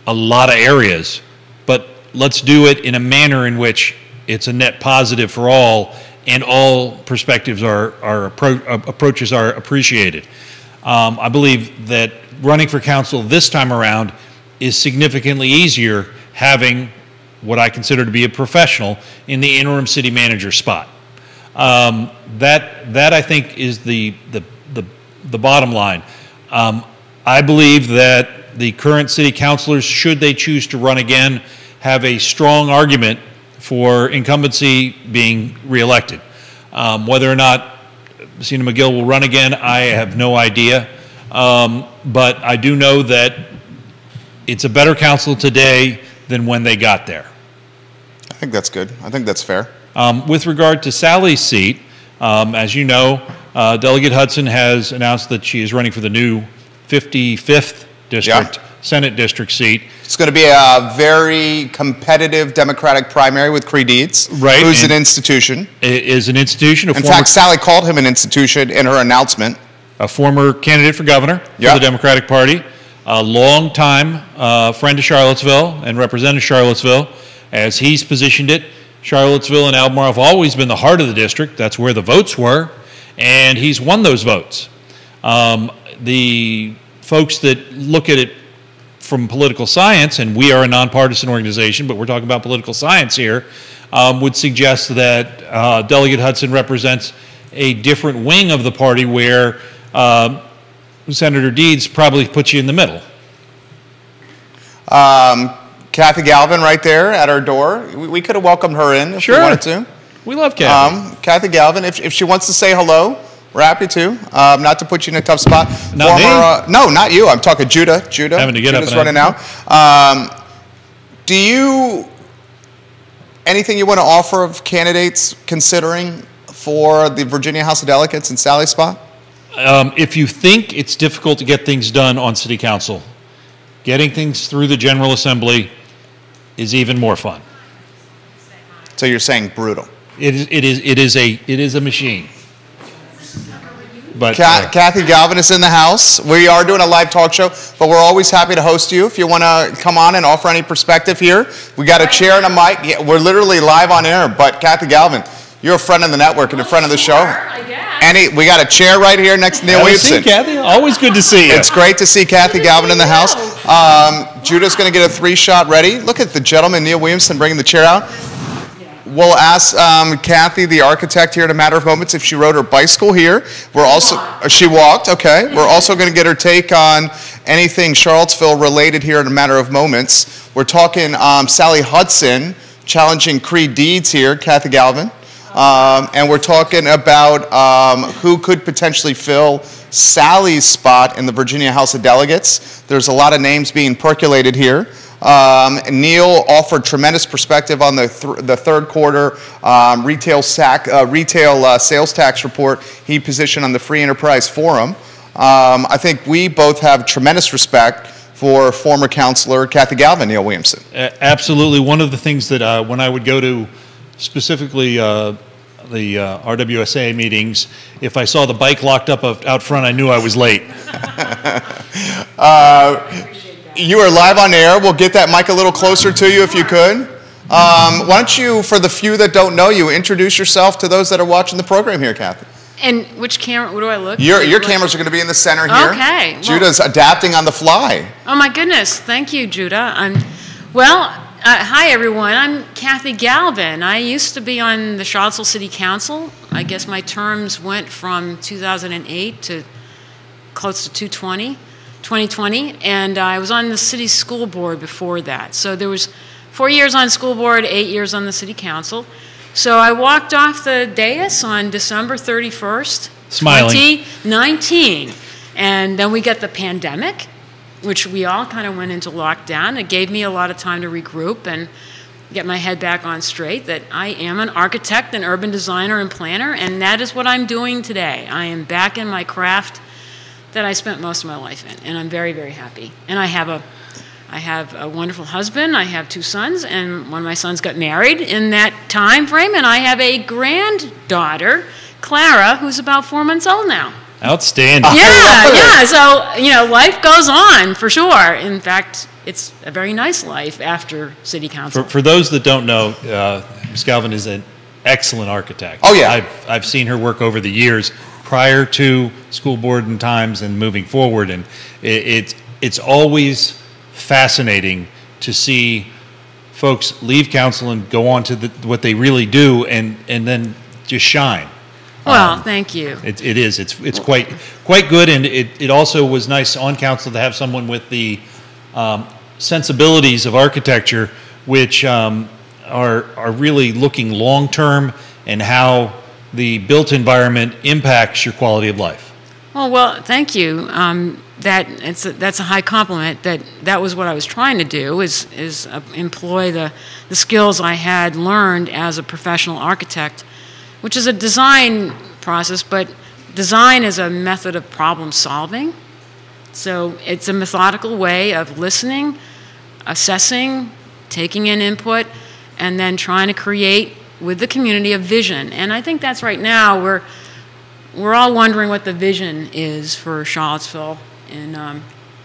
a lot of areas, but let's do it in a manner in which it's a net positive for all, and all perspectives approaches are appreciated. I believe that running for council this time around is significantly easier having what I consider to be a professional in the interim city manager spot. That I think is the bottom line. I believe that the current city councilors, should they choose to run again, have a strong argument for incumbency being reelected. Whether or not Cena McGill will run again, I have no idea. But I do know that it's a better council today than when they got there. I think that's good. I think that's fair. With regard to Sally's seat, as you know, Delegate Hudson has announced that she is running for the new 55th district, Senate district seat. It's going to be a very competitive Democratic primary with Cree Deeds, right, who's an institution. Is an institution. In fact, Sally called him an institution in her announcement. A former candidate for governor for the Democratic Party, a long-time friend of Charlottesville and represented Charlottesville. As he's positioned it, Charlottesville and Albemarle have always been the heart of the district. That's where the votes were, and he's won those votes. The folks that look at it from political science, and we are a nonpartisan organization, but we're talking about political science here, would suggest that Delegate Hudson represents a different wing of the party where Senator Deeds probably puts you in the middle. Kathy Galvin right there at our door. We could have welcomed her in if we wanted to. We love Kathy. Kathy Galvin, if she wants to say hello, we're happy to. Not to put you in a tough spot. Not me? No, not you. I'm talking Judah. Having to get Judah's up running now. Do you, anything you want to offer of candidates considering for the Virginia House of Delegates in Sally's spot? If you think it's difficult to get things done on City Council, getting things through the General Assembly is even more fun. So you're saying brutal? It is a machine. But Kathy Galvin is in the house. We are doing a live talk show, but we're always happy to host you. If you want to come on and offer any perspective here, we got a chair and a mic. Yeah, we're literally live on air. But Kathy Galvin, you're a friend of the network and a friend of the show. We got a chair right here next to Neil Williamson. Kathy, always good to see you. It's great to see Kathy Galvin in the house. Judah's going to get a 3-shot ready. Look at the gentleman, Neil Williamson, bringing the chair out. We'll ask Kathy, the architect, here in a matter of moments if she rode her bicycle here. She walked, okay. We're also going to get her take on anything Charlottesville related here in a matter of moments. We're talking Sally Hudson challenging Creed Deeds here, Kathy Galvin. And we're talking about who could potentially fill Sally's spot in the Virginia House of Delegates. There's a lot of names being percolated here. Neil offered tremendous perspective on the third quarter retail sales tax report he positioned on the Free Enterprise Forum. I think we both have tremendous respect for former Councilor Kathy Galvin, Neil Williamson. Absolutely. One of the things that when I would go to specifically the RWSA meetings, if I saw the bike locked up out front, I knew I was late. You are live on air. We'll get that mic a little closer to you if you could. Why don't you, for the few that don't know you, introduce yourself to those that are watching the program here, Kathy? And which camera, what do I look? Your cameras are going to be in the center here. Okay. Well, Judah's adapting on the fly. Oh my goodness. Thank you, Judah. Hi everyone. I'm Kathy Galvin. I used to be on the Charlottesville City Council. I guess my terms went from 2008 to close to 2020, and I was on the city school board before that. So there was 4 years on school board, 8 years on the city council. So I walked off the dais on December 31st, Smiling. 2019. And then we got the pandemic, which we all kind of went into lockdown. It gave me a lot of time to regroup and get my head back on straight that I am an architect, an urban designer, and planner, and that is what I'm doing today. I am back in my craft that I spent most of my life in, and I'm very, very happy. And I have a wonderful husband, I have 2 sons, and one of my sons got married in that time frame, and I have a granddaughter, Clara, who's about 4 months old now. Outstanding. Yeah, so, life goes on, for sure. In fact, it's a very nice life after city council. For those that don't know, Ms. Galvin is an excellent architect. Oh, yeah. I've seen her work over the years prior to school board and times and moving forward, and it's always fascinating to see folks leave council and go on to what they really do and then just shine. Well, thank you. It is. It's quite good, and it also was nice on council to have someone with the sensibilities of architecture, which are really looking long term and how the built environment impacts your quality of life. Well, thank you. That's a high compliment. That was what I was trying to do is employ the skills I had learned as a professional architect, which is a design process, but design is a method of problem solving. So it's a methodical way of listening, assessing, taking in input, and then trying to create with the community a vision. And I think that's right now we're all wondering what the vision is for Charlottesville and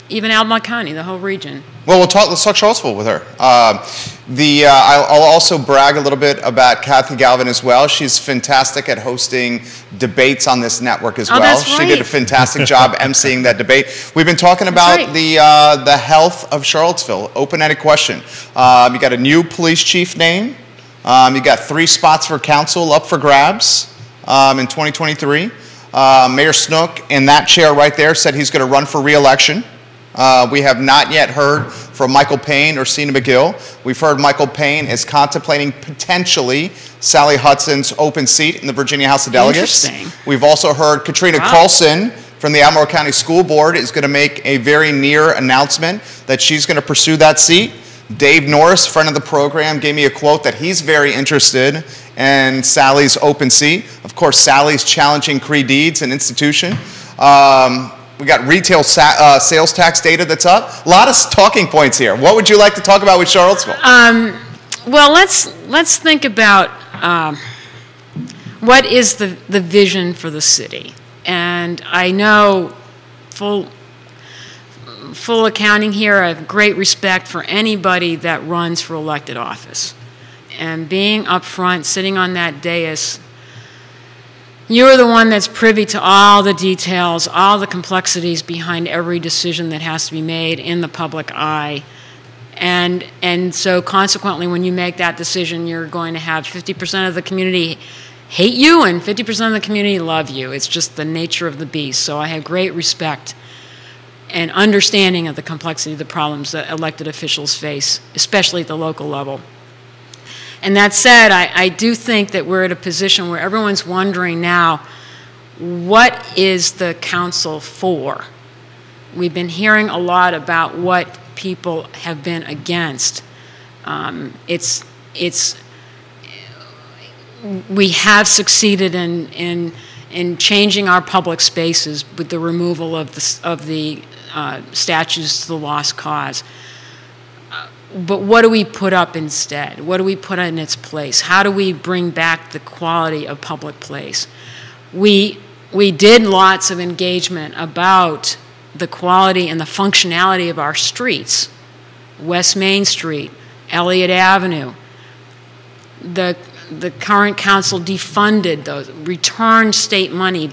even Albemarle County, the whole region. Well, let's talk Charlottesville with her. I'll also brag a little bit about Kathy Galvin as well. She's fantastic at hosting debates on this network as well. That's right. She did a fantastic job emceeing that debate. We've been talking about the health of Charlottesville. Open-ended question. You got a new police chief name. You got 3 spots for council up for grabs in 2023. Mayor Snook, in that chair right there, said he's going to run for re-election. We have not yet heard from Michael Payne or Sina McGill. We've heard Michael Payne is contemplating potentially Sally Hudson's open seat in the Virginia House of Delegates. Interesting. We've also heard Katrina Carlson from the Albemarle County School Board is going to make a very near announcement that she's going to pursue that seat. Dave Norris, friend of the program, gave me a quote that he's very interested in Sally's open seat. Of course, Sally's challenging Cree Deeds, an institution. We got retail sales tax data that's up. A lot of talking points here. What would you like to talk about with Charlottesville? Well, let's think about what is the vision for the city. And I know, full accounting here, I have great respect for anybody that runs for elected office. And being up front, sitting on that dais, you're the one that's privy to all the details, all the complexities behind every decision that has to be made in the public eye. And so consequently, when you make that decision, you're going to have 50% of the community hate you and 50% of the community love you. It's just the nature of the beast. So I have great respect and understanding of the complexity of the problems that elected officials face, especially at the local level. And that said, I do think that we're at a position where everyone's wondering now, what is the council for? We've been hearing a lot about what people have been against. We have succeeded in changing our public spaces with the removal of the statues to the lost cause. But what do we put up instead? What do we put in its place? How do we bring back the quality of public place? We did lots of engagement about the quality and the functionality of our streets. West Main Street, Elliott Avenue. The current council defunded those, returned state money.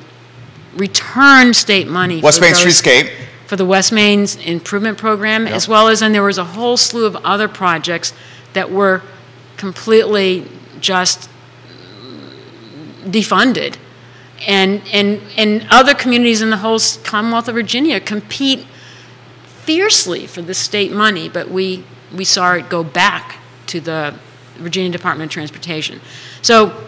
West Main Streetscape. For the West Main's improvement program, as well as, and there was a whole slew of other projects that were completely just defunded. And other communities in the whole Commonwealth of Virginia compete fiercely for the state money, but we saw it go back to the Virginia Department of Transportation. So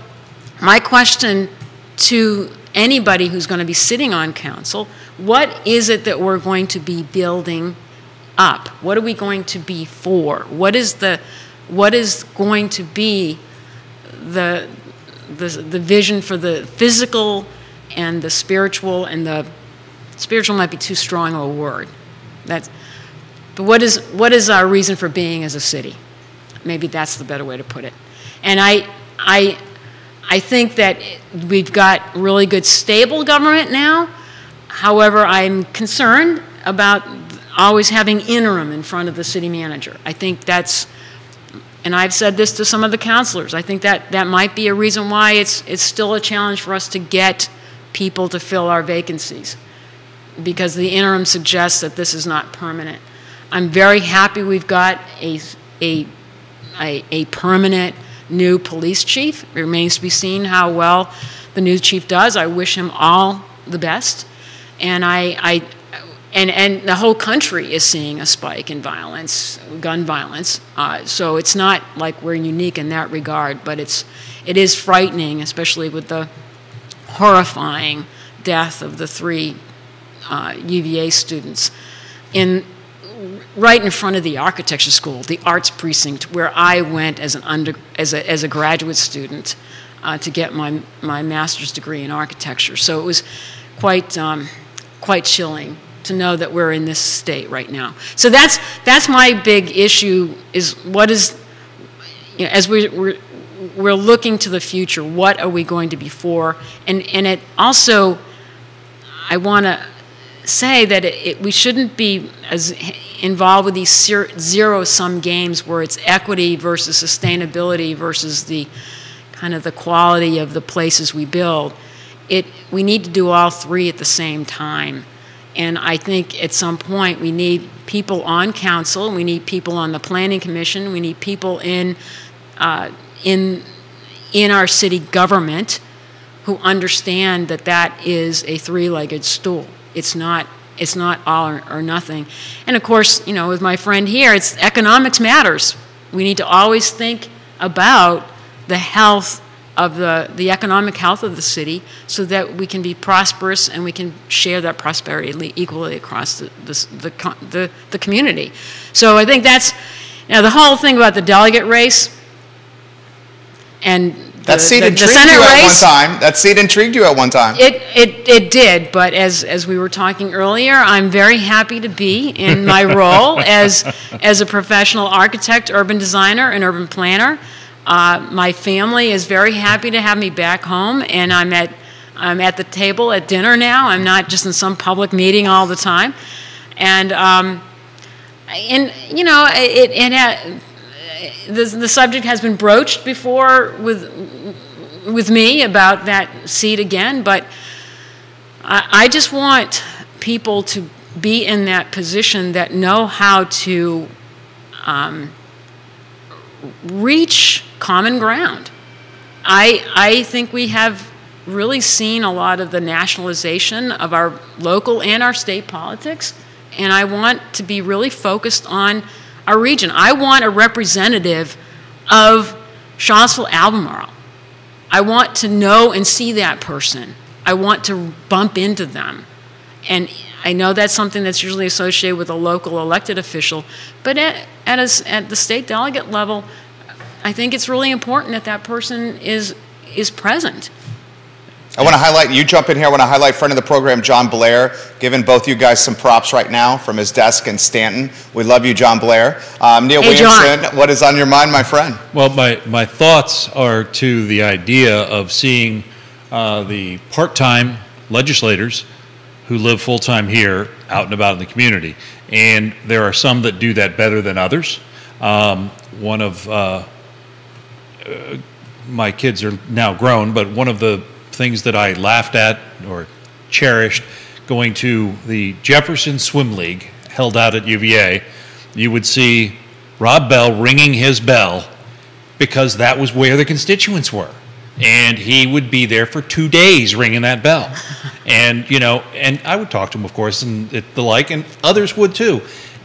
my question to anybody who's going to be sitting on council, what is it that we're going to be building up? What are we going to be for? What is going to be the vision for the physical and the spiritual, and the spiritual might be too strong of a word. But what is our reason for being as a city? Maybe that's the better way to put it. And I think that we've got really good, stable government now. However, I'm concerned about always having interim in front of the city manager. I think that's, and I've said this to some of the councilors, I think that might be a reason why it's still a challenge for us to get people to fill our vacancies, because the interim suggests that this is not permanent. I'm very happy we've got a permanent new police chief. It remains to be seen how well the new chief does. I wish him all the best. And and the whole country is seeing a spike in violence, gun violence. So it's not like we're unique in that regard, but it is frightening, especially with the horrifying death of the 3 UVA students right in front of the architecture school, the arts precinct, where I went as a graduate student to get my master's degree in architecture. So it was quite chilling to know that we're in this state right now. So that's my big issue, is what is, you know, as we're looking to the future, what are we going to be for? And it also, I want to say that we shouldn't be as involved with these zero-sum games where it's equity versus sustainability versus the kind of the quality of the places we build. We need to do all 3 at the same time. And I think at some point we need people on council, we need people on the planning commission, we need people in our city government who understand that that is a three-legged stool. It's not all or nothing. And of course, you know, with my friend here, it's economics matters. We need to always think about the health of the economic health of the city so that we can be prosperous and we can share that prosperity equally across the community. So I think that's, you know, the whole thing about the delegate race and that seat intrigued you at one time. That seat intrigued you at one time. It did, but as we were talking earlier, I'm very happy to be in my role as a professional architect, urban designer, and urban planner. My family is very happy to have me back home, and I'm at the table at dinner now. I'm not just in some public meeting all the time, and you know, the subject has been broached before with me about that seat again, but I just want people to be in that position that know how to reach common ground. I think we have really seen a lot of the nationalization of our local and our state politics, and I want to be really focused on our region. I want a representative of Charlottesville-Albemarle. I want to know and see that person. I want to bump into them. And I know that's something that's usually associated with a local elected official, but at the state delegate level, I think it's really important that that person is present. I want to highlight, you jump in here, I want to highlight friend of the program, John Blair, giving both you guys some props right now from his desk in Stanton. We love you, John Blair. Neil Williamson, John, what is on your mind, my friend? Well, my thoughts are to the idea of seeing the part-time legislators who live full-time here out and about in the community. And there are some that do that better than others. One of my kids are now grown, but one of the things that I laughed at or cherished going to the Jefferson Swim League held out at UVA, you would see Rob Bell ringing his bell because that was where the constituents were. And he would be there for 2 days ringing that bell. And, you know, and I would talk to him, of course, and the like, and others would too.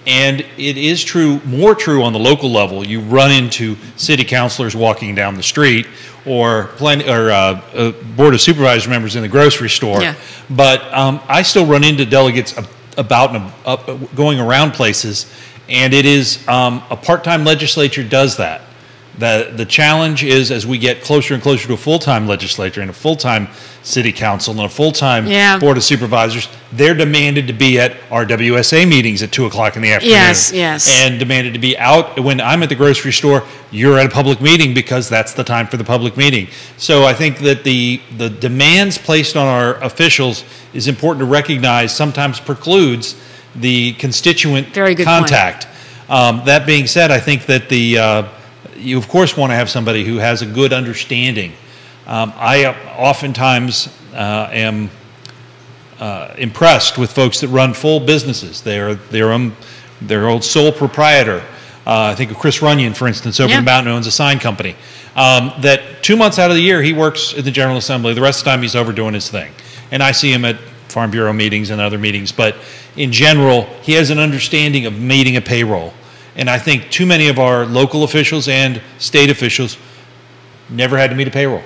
And it is true, more true on the local level. You run into city councilors walking down the street or Board of Supervisors members in the grocery store. Yeah. But I still run into delegates going around places, and it is a part-time legislature does that. The challenge is as we get closer and closer to a full-time legislature and a full-time city council and a full-time Board of Supervisors, they're demanded to be at RWSA meetings at 2 o'clock in the afternoon. Yes, yes. And demanded to be out. When I'm at the grocery store, you're at a public meeting because that's the time for the public meeting. So I think that the demands placed on our officials is important to recognize sometimes precludes the constituent contact. That being said, I think that you of course want to have somebody who has a good understanding. I oftentimes am impressed with folks that run full businesses. They're their old sole proprietor. I think of Chris Runyon, for instance, over in the mountain, owns a sign company. That 2 months out of the year he works in the General Assembly. The rest of the time he's over doing his thing. And I see him at Farm Bureau meetings and other meetings. But in general, he has an understanding of meeting a payroll. And I think too many of our local officials and state officials never had to meet a payroll.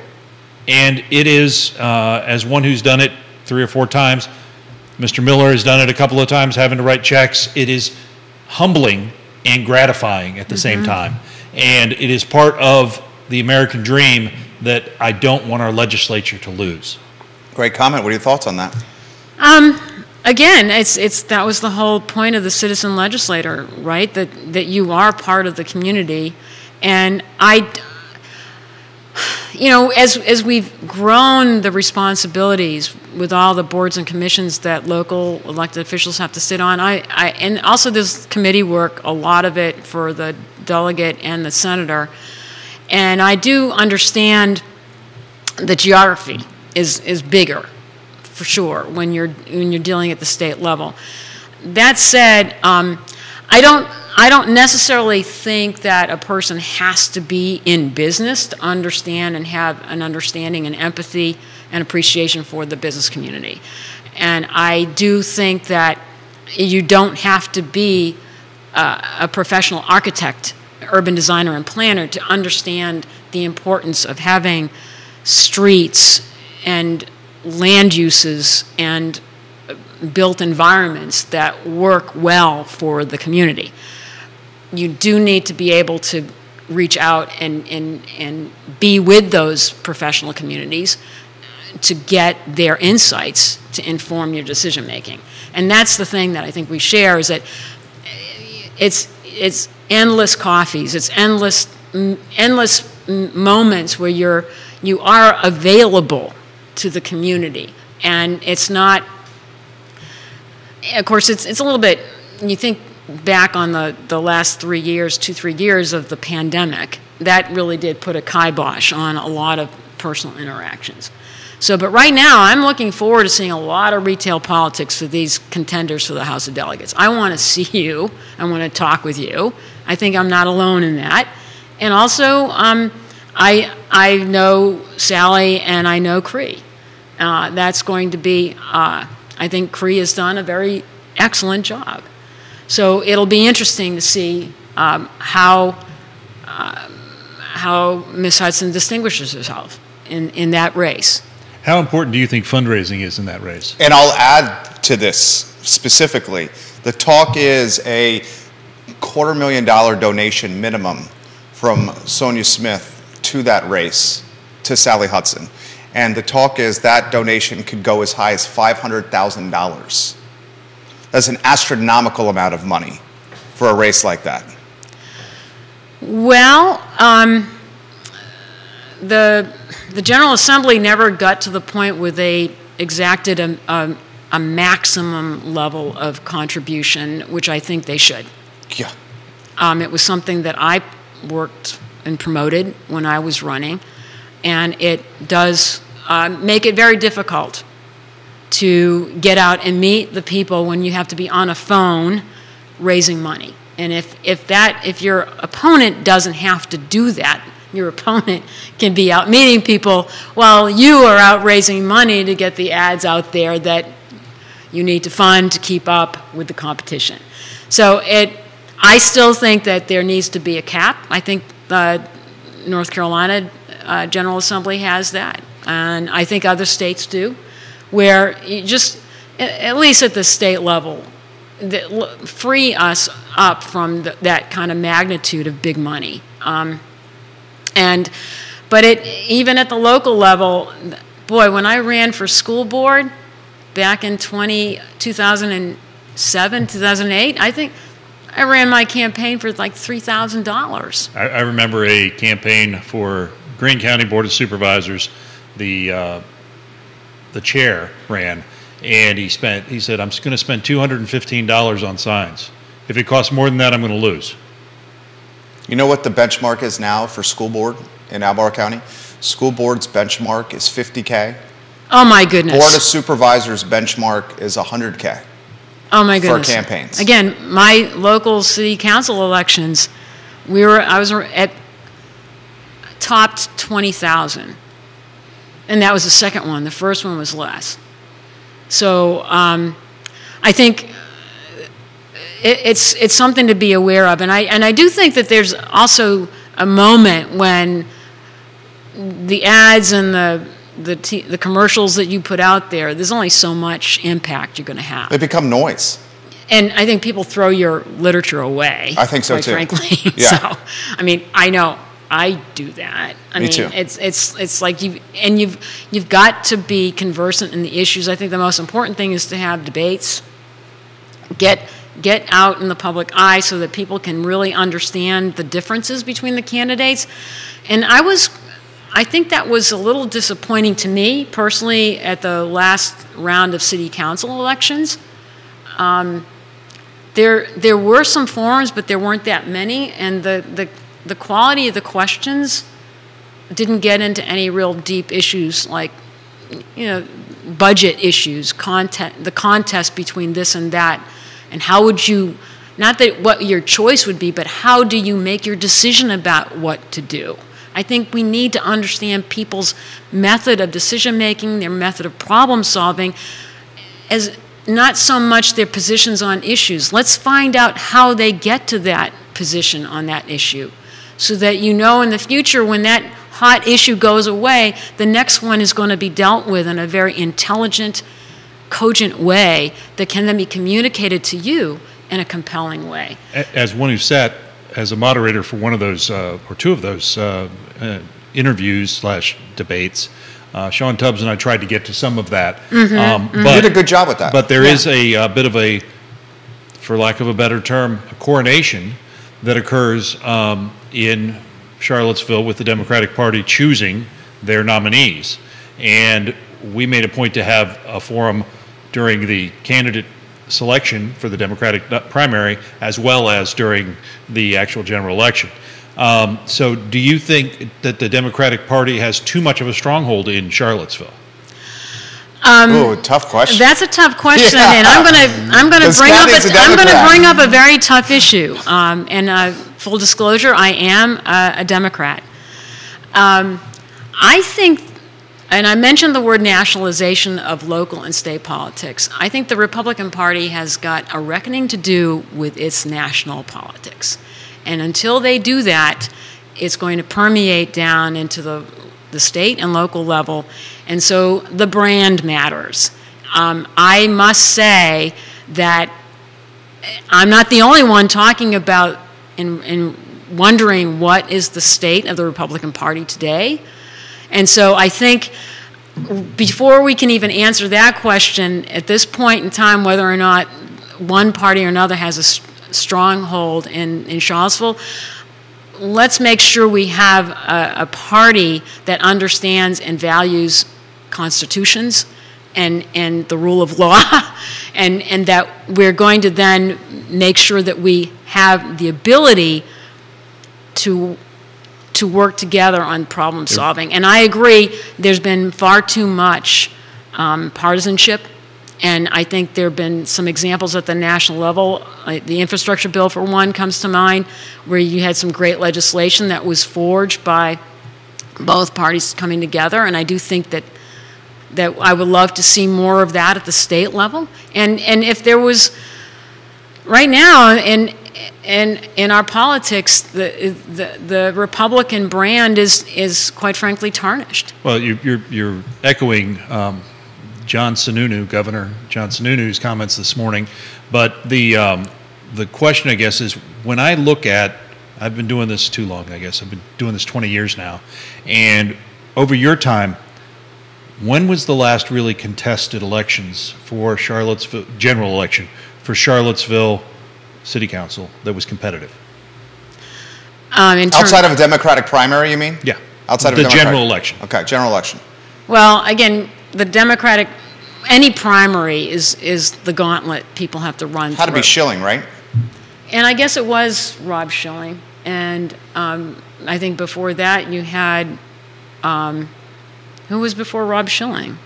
And it is, as one who's done it 3 or 4 times, Mr. Miller has done it a couple of times, having to write checks. It is humbling and gratifying at the same time. And it is part of the American dream that I don't want our legislature to lose. Great comment. What are your thoughts on that? Again, that was the whole point of the citizen legislator, right? That you are part of the community, and as we've grown the responsibilities with all the boards and commissions that local elected officials have to sit on, and also this committee work, a lot of it for the delegate and the senator, and I do understand the geography is bigger, for sure, when you're dealing at the state level. That said, I'm I don't necessarily think that a person has to be in business to understand and have an understanding and empathy and appreciation for the business community. And I do think that you don't have to be a professional architect, urban designer, and planner to understand the importance of having streets and land uses and built environments that work well for the community. You do need to be able to reach out and be with those professional communities to get their insights to inform your decision making. And that's the thing that I think we share, is that it's endless coffees, it's endless moments where you are available to the community. And it's not, of course, it's a little bit, you think back on the last 3 years, 2-3 years of the pandemic, that really did put a kibosh on a lot of personal interactions. So, but right now, I'm looking forward to seeing a lot of retail politics for these contenders for the House of Delegates. I want to see you. I want to talk with you. I think I'm not alone in that. And also, I know Sally and I know Cree. That's going to be, I think Cree has done a very excellent job. So it'll be interesting to see how Ms. Hudson distinguishes herself in that race. How important do you think fundraising is in that race? And I'll add to this specifically. The talk is a $250,000 donation minimum from Sonia Smith to that race, to Sally Hudson. And the talk is that donation could go as high as $500,000. That's an astronomical amount of money for a race like that. Well, the General Assembly never got to the point where they exacted a maximum level of contribution, which I think they should. Yeah. It was something that I worked and promoted when I was running, and it does make it very difficult to get out and meet the people when you have to be on a phone raising money. And if your opponent doesn't have to do that, your opponent can be out meeting people while you are out raising money to get the ads out there that you need to fund to keep up with the competition. So I still think that there needs to be a cap. I think the North Carolina General Assembly has that, and I think other states do, where you just, at least at the state level, free us up from that kind of magnitude of big money. But even at the local level, boy, when I ran for school board back in 2007, 2008, I think I ran my campaign for like $3,000. I remember a campaign for Greene County Board of Supervisors. The chair ran, and he said, I'm going to spend $215 on signs. If it costs more than that, I'm going to lose. You know what the benchmark is now for school board in Albemarle County? School board's benchmark is $50K. Oh my goodness. Board of Supervisors benchmark is $100K. Oh my goodness. For campaigns. Again, my local city council elections, I was at topped 20,000. And that was the second one. The first one was less. So I think it's something to be aware of. And I do think that there's also a moment when the ads and the commercials that you put out there, there's only so much impact you're going to have. They become noise. And I think people throw your literature away. I think so quite too. Frankly. Yeah. So, I mean, I know I do that. Me too. It's like you've got to be conversant in the issues. I think the most important thing is to have debates. Get out in the public eye so that people can really understand the differences between the candidates. And I think that was a little disappointing to me personally at the last round of city council elections. There were some forums, but there weren't that many, and the quality of the questions didn't get into any real deep issues like, budget issues, the contest between this and that, and how would you not that what your choice would be, but how do you make your decision about what to do? I think we need to understand people's method of decision-making, their method of problem-solving, as not so much their positions on issues. Let's find out how they get to that position on that issue so that you know in the future when that hot issue goes away, the next one is going to be dealt with in a very intelligent, cogent way that can then be communicated to you in a compelling way. As one who sat as a moderator for one of those or two of those interviews / debates, Sean Tubbs and I tried to get to some of that. But, you did a good job with that. But there is a bit of a, for lack of a better term, a coronation that occurs in Charlottesville with the Democratic Party choosing their nominees. And we made a point to have a forum during the candidate selection for the Democratic primary as well as during the actual general election. So do you think that the Democratic Party has too much of a stronghold in Charlottesville? Ooh, tough question. That's a tough question, and I'm going to bring up a very tough issue. And full disclosure, I am a Democrat. I think, and I mentioned the word nationalization of local and state politics. I think the Republican Party has got a reckoning to do with its national politics. And until they do that, it's going to permeate down into the state and local level. And so the brand matters. I must say that I'm not the only one talking about and wondering what is the state of the Republican Party today. And so I think before we can even answer that question, at this point in time, whether or not one party or another has a stronghold in Charlottesville, let's make sure we have a party that understands and values constitutions and the rule of law, and that we're going to then make sure that we have the ability to work together on problem solving. And I agree, there's been far too much partisanship. And I think there have been some examples at the national level. The infrastructure bill, for one, comes to mind, where you had some great legislation that was forged by both parties coming together. And I do think that I would love to see more of that at the state level. And if there was, right now, in our politics, the Republican brand is quite frankly tarnished. Well, you're echoing John Sununu, Governor John Sununu's comments this morning, but the question, I guess, is when I look at, I've been doing this too long, I guess. I've been doing this 20 years now, and over your time, when was the last really contested elections for Charlottesville, general election, for Charlottesville City Council that was competitive? Outside of a Democratic primary, you mean? Yeah. Outside of the general election. Okay, general election. Well, again, the Democratic, any primary is the gauntlet people have to run through. Had to be Schilling, right? And I guess it was Rob Schilling. And I think before that you had, who was before Rob Schilling?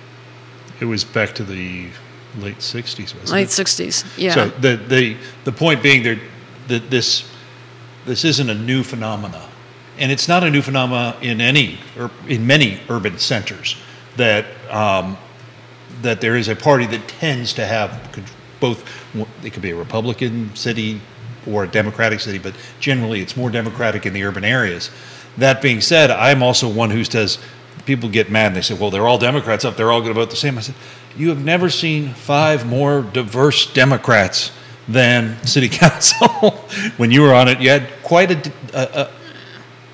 It was back to the late 60s, wasn't it? Late 60s, yeah. So the point being that this isn't a new phenomena. And it's not a new phenomena in many urban centers that there is a party that tends to have both. It could be a Republican city or a Democratic city, but generally it's more Democratic in the urban areas. That being said, I'm also one who says, people get mad and they say, well, they're all Democrats up, they're all going to vote the same. I said, you have never seen 5 more diverse Democrats than City Council. When you were on it, you had quite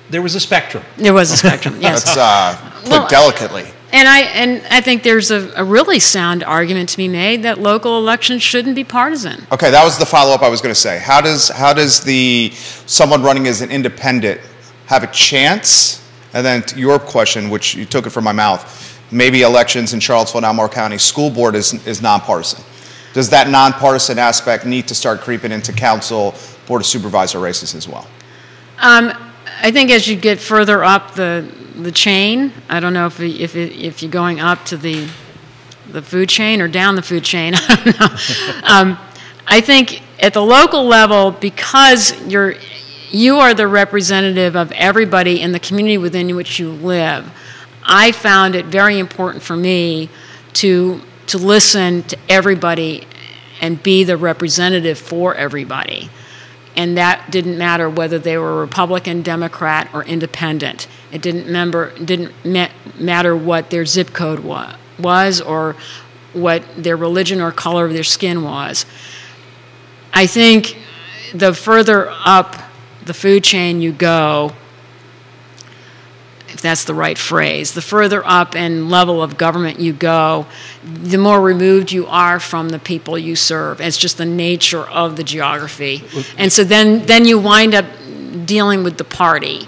there was a spectrum. There was a spectrum, yes. That's put delicately. And I think there's a really sound argument to be made that local elections shouldn't be partisan. Okay, that was the follow-up I was going to say. How does someone running as an independent have a chance? And then to your question, which you took it from my mouth, maybe elections in Charlottesville and Albemarle County School Board is nonpartisan. Does that nonpartisan aspect need to start creeping into council, board of supervisor races as well? I think as you get further up the chain, I don't know if you're going up to the food chain or down the food chain. I don't know. I think at the local level, because you are the representative of everybody in the community within which you live, I found it very important for me to listen to everybody and be the representative for everybody. And that didn't matter whether they were Republican, Democrat, or independent. It didn't matter what their zip code was or what their religion or color of their skin was. I think the further up the food chain you go, if that's the right phrase, the further up in level of government you go, the more removed you are from the people you serve. It's just the nature of the geography. And so then you wind up dealing with the party,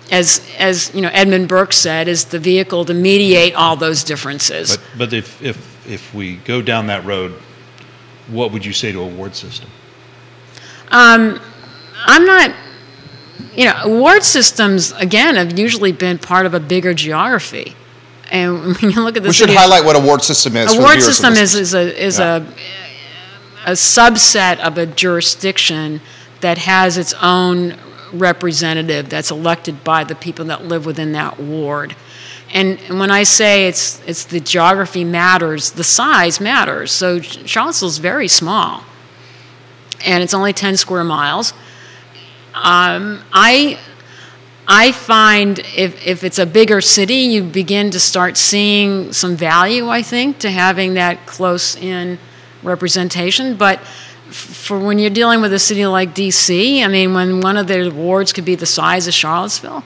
as you know, Edmund Burke said, is the vehicle to mediate all those differences. But if we go down that road, what would you say to a ward system? I'm not, you know, award systems, again, have usually been part of a bigger geography. And when you look at the we should highlight what a ward system is. A ward system is a subset of a jurisdiction that has its own representative that's elected by the people that live within that ward. And when I say it's the geography matters, the size matters. So Charlottesville's very small, and it's only 10 square miles. I find if it's a bigger city, you begin to start seeing some value, I think, to having that close-in representation. But for when you're dealing with a city like D.C., I mean, when one of their wards could be the size of Charlottesville,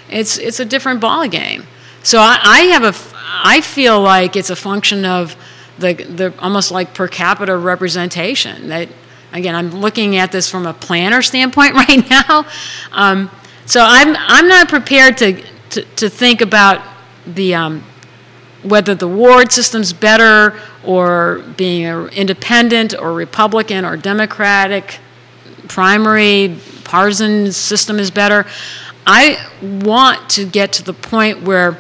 it's a different ballgame. So I feel like it's a function of the almost like per capita representation. That, again, I'm looking at this from a planner standpoint right now. So I'm not prepared to think about the whether the ward system's better or being an independent or Republican or Democratic primary partisan system is better. I want to get to the point where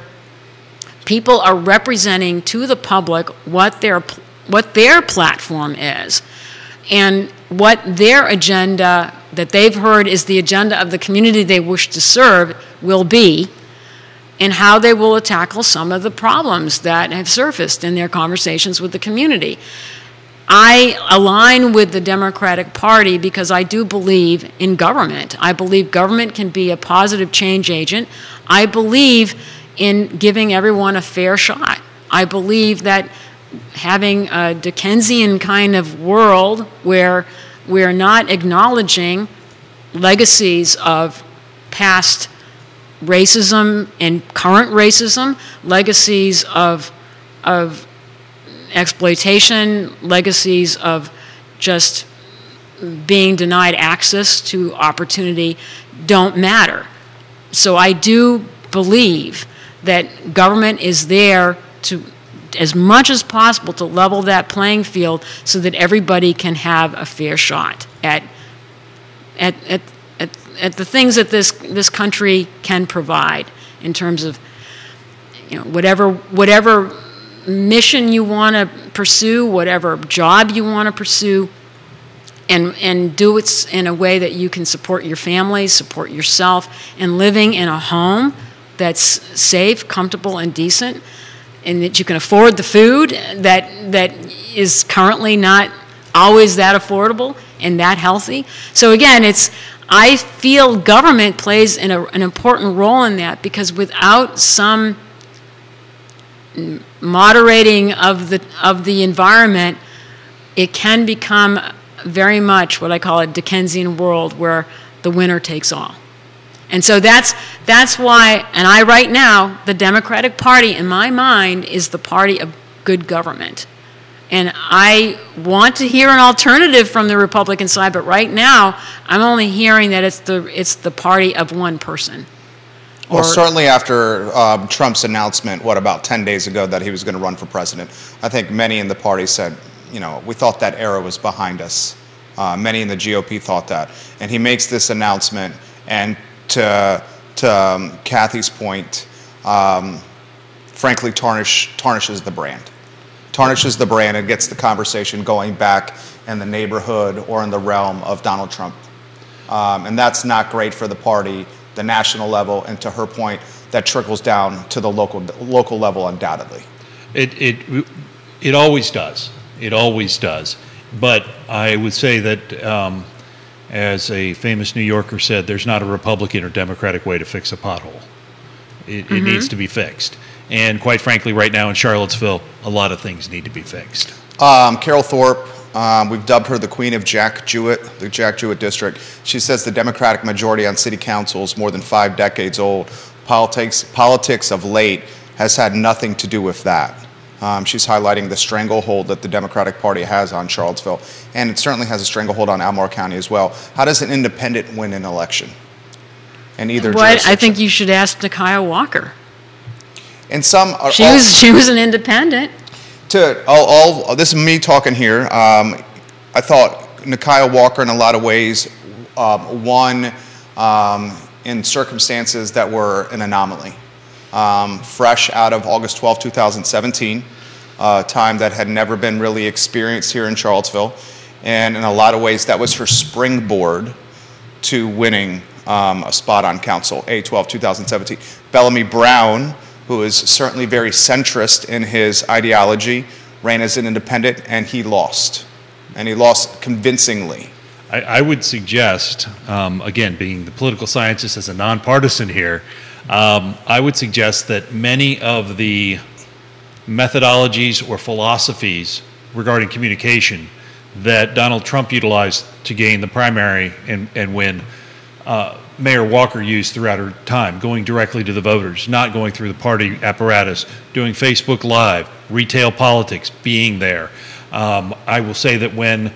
people are representing to the public what their platform is and what their agenda that they've heard is the agenda of the community they wish to serve will be, and how they will tackle some of the problems that have surfaced in their conversations with the community. I align with the Democratic Party because I do believe in government. I believe government can be a positive change agent. I believe in giving everyone a fair shot. I believe that having a Dickensian kind of world where we're not acknowledging legacies of past racism and current racism, legacies of exploitation, legacies of just being denied access to opportunity don't matter. So I do believe that government is there to, as much as possible, to level that playing field so that everybody can have a fair shot at the things that this country can provide in terms of, you know, whatever mission you want to pursue, whatever job you want to pursue, and do it in a way that you can support your family, support yourself, and living in a home that's safe, comfortable, and decent, and that you can afford the food that is currently not always that affordable and that healthy. So again, I feel government plays an important role in that, because without some moderating of the environment, it can become very much what I call a Dickensian world where the winner takes all. And so that's why, and right now, the Democratic Party, in my mind, is the party of good government. And I want to hear an alternative from the Republican side, but right now, I'm only hearing that it's the party of one person. Well, certainly after Trump's announcement, about 10 days ago, that he was going to run for president, I think many in the party said, you know, we thought that era was behind us. Many in the GOP thought that. And he makes this announcement, and to Kathy's point, frankly, tarnishes the brand. tarnishes the brand and gets the conversation going back in the neighborhood or in the realm of Donald Trump. And that's not great for the party, the national level, and to her point, that trickles down to the local level undoubtedly. It always does. It always does. But I would say that, as a famous New Yorker said, there's not a Republican or Democratic way to fix a pothole. It needs to be fixed. And quite frankly, right now in Charlottesville, a lot of things need to be fixed. Carol Thorpe, we've dubbed her the Queen of Jack Jewett, the Jack Jewett District. She says the Democratic majority on city council is more than 5 decades old. Politics of late has had nothing to do with that. She's highlighting the stranglehold that the Democratic Party has on Charlottesville, and it certainly has a stranglehold on Albemarle County as well. How does an independent win an election in either jurisdiction? I think you should ask Nakia Walker. And some are she was an independent. This is me talking here. I thought Nakia Walker, in a lot of ways, won in circumstances that were an anomaly. Fresh out of August 12, 2017, a time that had never been really experienced here in Charlottesville. And in a lot of ways, that was her springboard to winning a spot on council, A12, 2017. Bellamy Brown, who is certainly very centrist in his ideology, ran as an independent, and he lost. And he lost convincingly. I would suggest, again, being the political scientist as a nonpartisan here, I would suggest that many of the methodologies or philosophies regarding communication that Donald Trump utilized to gain the primary and win, Mayor Walker used throughout her time, going directly to the voters, not going through the party apparatus, doing Facebook Live, retail politics, being there. I will say that when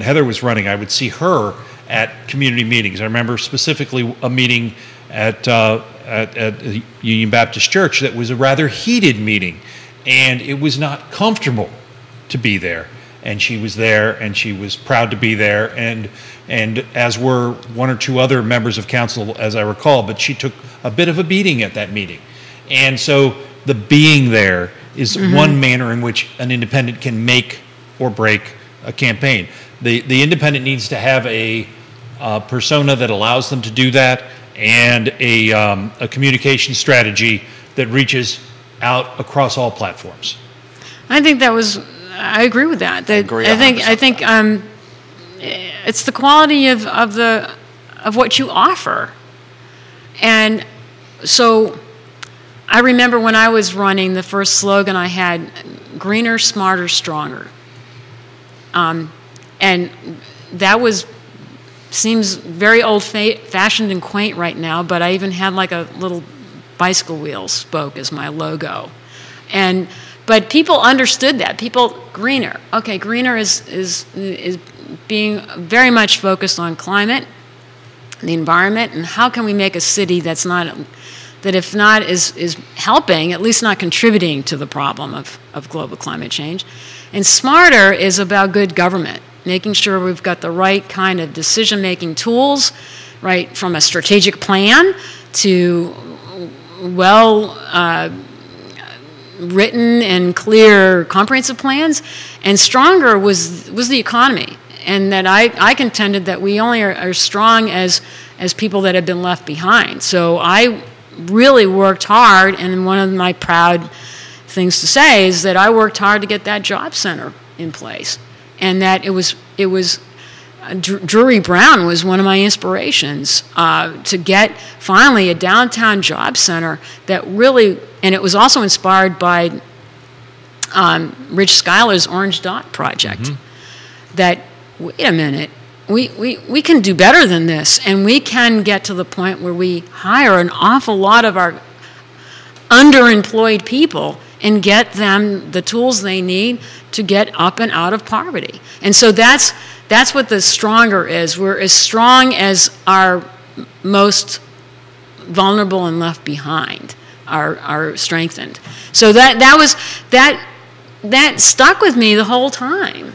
Heather was running, I would see her at community meetings. I remember specifically a meeting at Union Baptist Church that was a rather heated meeting, and it was not comfortable to be there. And she was there, and she was proud to be there, and as were 1 or 2 other members of council, as I recall, but she took a bit of a beating at that meeting. And so the being there is one manner in which an independent can make or break a campaign. The independent needs to have a persona that allows them to do that, and a communication strategy that reaches out across all platforms. I think I agree with that. I think it's the quality of what you offer. And so I remember when I was running, the first slogan I had, greener, smarter, stronger. And that seems very old-fashioned and quaint right now, but I even had like a little bicycle wheel spoke as my logo. But people understood that. Greener. Okay, greener is being very much focused on climate, the environment, and how can we make a city that if not is helping, at least not contributing to the problem of global climate change. And smarter is about good government, making sure we've got the right kind of decision-making tools, right, from a strategic plan to written and clear comprehensive plans. And stronger was the economy, and that I contended that we only are strong as people that have been left behind. So I really worked hard, and one of my proud things to say is that I worked hard to get that job center in place, and that it was Drury Brown was one of my inspirations to get finally a downtown job center that really, and it was also inspired by Rich Schuyler's Orange Dot project. That, wait a minute, we can do better than this, and we can get to the point where we hire an awful lot of our underemployed people and get them the tools they need to get up and out of poverty. And so that's what the stronger is. We're as strong as our most vulnerable and left behind are strengthened. So that stuck with me the whole time.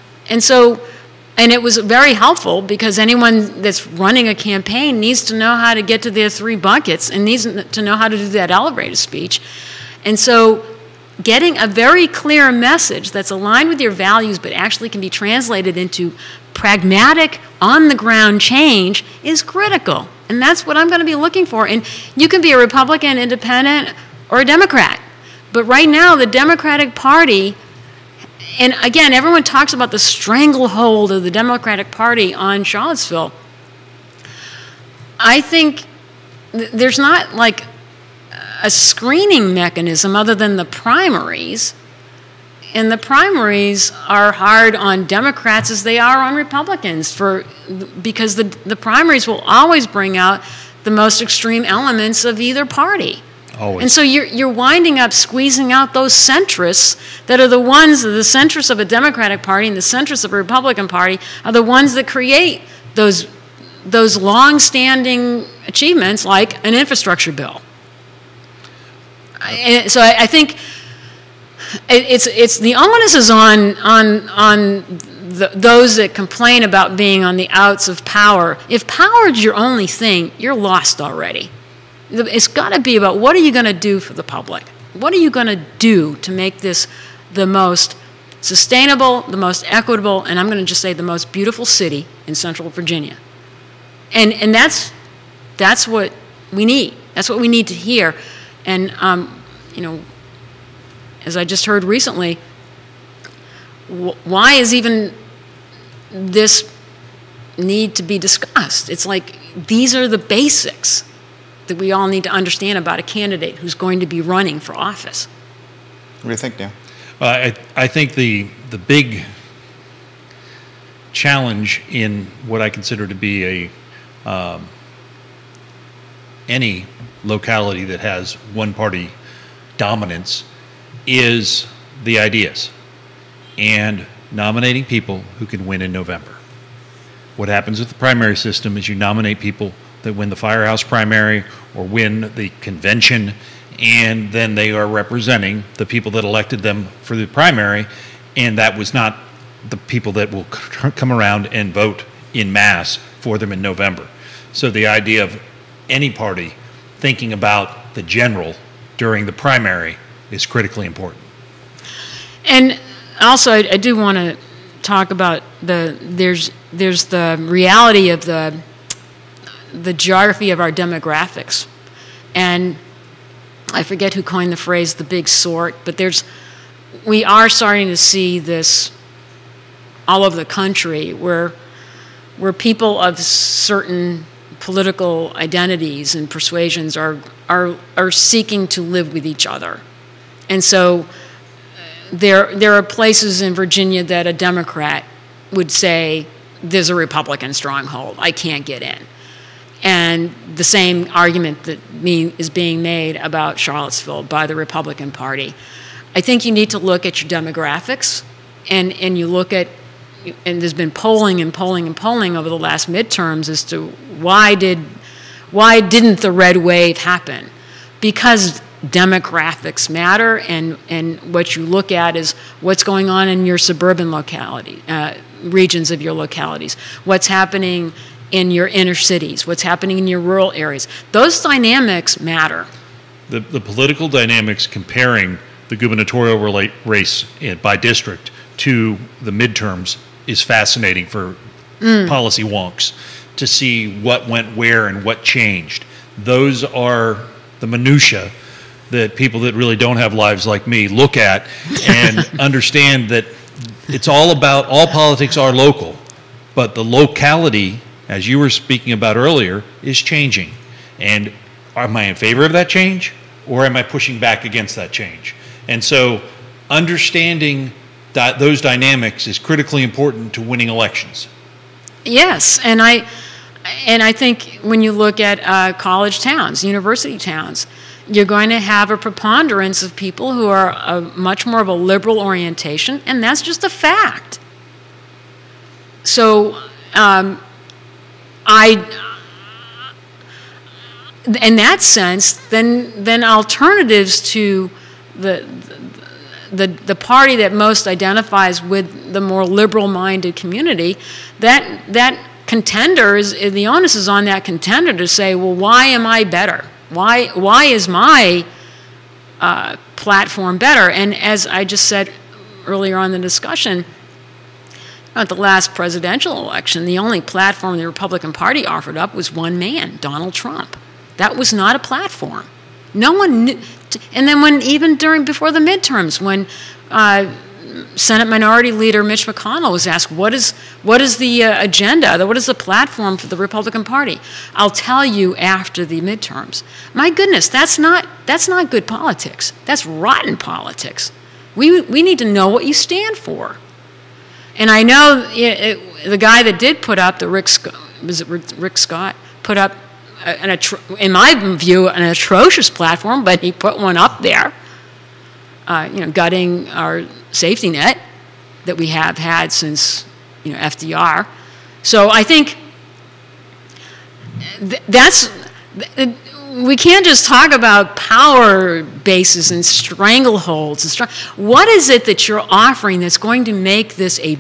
And it was very helpful, because anyone that's running a campaign needs to know how to get to their 3 buckets and needs to know how to do that elevator speech. And so getting a very clear message that's aligned with your values but actually can be translated into pragmatic, on-the-ground change is critical. And that's what I'm going to be looking for. And you can be a Republican, independent, or a Democrat. But right now, the Democratic Party, and again, everyone talks about the stranglehold of the Democratic Party on Charlottesville. I think there's not like a screening mechanism other than the primaries. And the primaries are hard on Democrats as they are on Republicans because the primaries will always bring out the most extreme elements of either party. Always. And so you're winding up squeezing out those centrists that are the centrists of a Democratic Party and the centrists of a Republican Party are the ones that create those long-standing achievements like an infrastructure bill. And so I think it's the onus is on those that complain about being on the outs of power. If power is your only thing, you're lost already. It's got to be about what are you going to do for the public? What are you going to do to make this the most sustainable, the most equitable, and I'm going to just say the most beautiful city in Central Virginia? And that's what we need. That's what we need to hear. And as I just heard recently, why is even this need to be discussed? It's like these are the basics that we all need to understand about a candidate who's going to be running for office. What do you think, Dan? I think the big challenge in what I consider to be any locality that has one-party dominance is the ideas and nominating people who can win in November. What happens with the primary system is you nominate people that win the firehouse primary or win the convention, and then they are representing the people that elected them for the primary, and that was not the people that will come around and vote in mass for them in November. So the idea of any party thinking about the general during the primary is critically important. And also, I do want to talk about there's the reality of the geography of our demographics. And I forget who coined the phrase the big sort, but we are starting to see this all over the country where people of certain political identities and persuasions are seeking to live with each other. And so there are places in Virginia that a Democrat would say, there's a Republican stronghold, I can't get in. And the same argument that is being made about Charlottesville by the Republican Party. I think you need to look at your demographics, and you look at, and there's been polling over the last midterms as to why didn't the red wave happen? Because demographics matter, and what you look at is what's going on in your suburban locality, regions of your localities, what's happening in your inner cities, what's happening in your rural areas. Those dynamics matter. The political dynamics comparing the gubernatorial race by district to the midterms is fascinating for policy wonks to see what went where and what changed. Those are the minutia that people that really don't have lives like me look at and understand that it's all politics are local, but the locality, as you were speaking about earlier, is changing. And am I in favor of that change, or am I pushing back against that change? And so understanding that those dynamics is critically important to winning elections. Yes, and I think when you look at college towns, university towns, you're going to have a preponderance of people who are much more of a liberal orientation, and that's just a fact. So in that sense, then alternatives to the party that most identifies with the more liberal-minded community, that contender the onus is on that contender to say, well, why am I better? Why is my platform better. And as I just said earlier on in the discussion, at the last presidential election, the only platform the Republican Party offered up was one man, Donald Trump. That was not a platform. No one knew. And then before the midterms, when Senate Minority Leader Mitch McConnell was asked, what is the agenda, what is the platform for the Republican Party? I'll tell you after the midterms. My goodness, that's not good politics. That's rotten politics. We need to know what you stand for. And I know the guy that did put up, Rick Scott, put up, in my view, an atrocious platform, but he put one up there, gutting our safety net that we have had since, FDR. So I think we can't just talk about power bases and strangleholds. What is it that you're offering that's going to make this a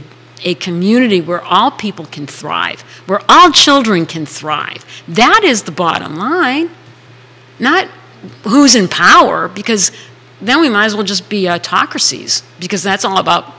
community where all people can thrive, where all children can thrive? That is the bottom line, not who's in power, because then we might as well just be autocracies, because that's all about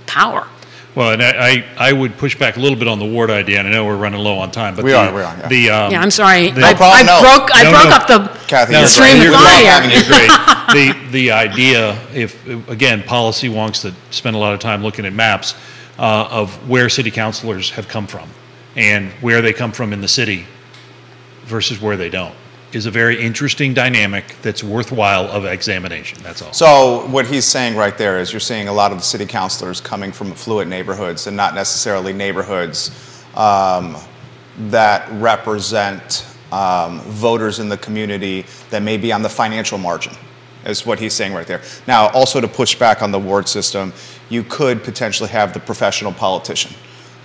power. Well, and I would push back a little bit on the ward idea, and I know we're running low on time. But we are. Yeah. I'm sorry. I broke up the stream of thought here. The idea, if again, policy wonks that spend a lot of time looking at maps of where city councilors have come from and where they come from in the city versus where they don't, is a very interesting dynamic that's worthwhile of examination. That's all. So what he's saying right there is you're seeing a lot of the city councilors coming from affluent neighborhoods and not necessarily neighborhoods that represent voters in the community that may be on the financial margin, is what he's saying right there. Now, also to push back on the ward system, you could potentially have the professional politician.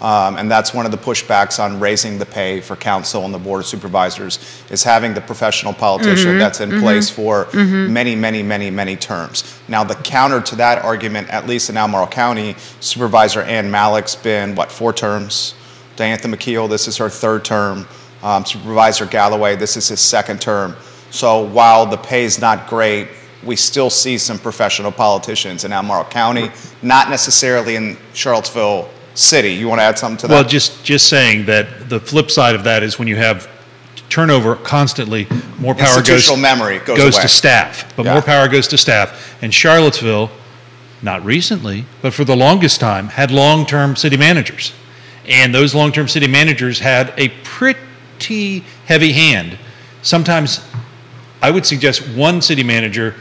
And that's one of the pushbacks on raising the pay for council and the board of supervisors, is having the professional politician that's in place for many, many, many, many terms. Now, the counter to that argument, at least in Albemarle County, Supervisor Ann Malick's been, 4 terms? Diantha McKeel, this is her 3rd term. Supervisor Galloway, this is his 2nd term. So while the pay is not great, we still see some professional politicians in Albemarle County, not necessarily in Charlottesville City. You want to add something to that? Well, just saying that the flip side of that is when you have turnover constantly, more power institutional memory goes to staff. But more power goes to staff. And Charlottesville, not recently, but for the longest time, had long-term city managers. And those long-term city managers had a pretty heavy hand. Sometimes I would suggest one city manager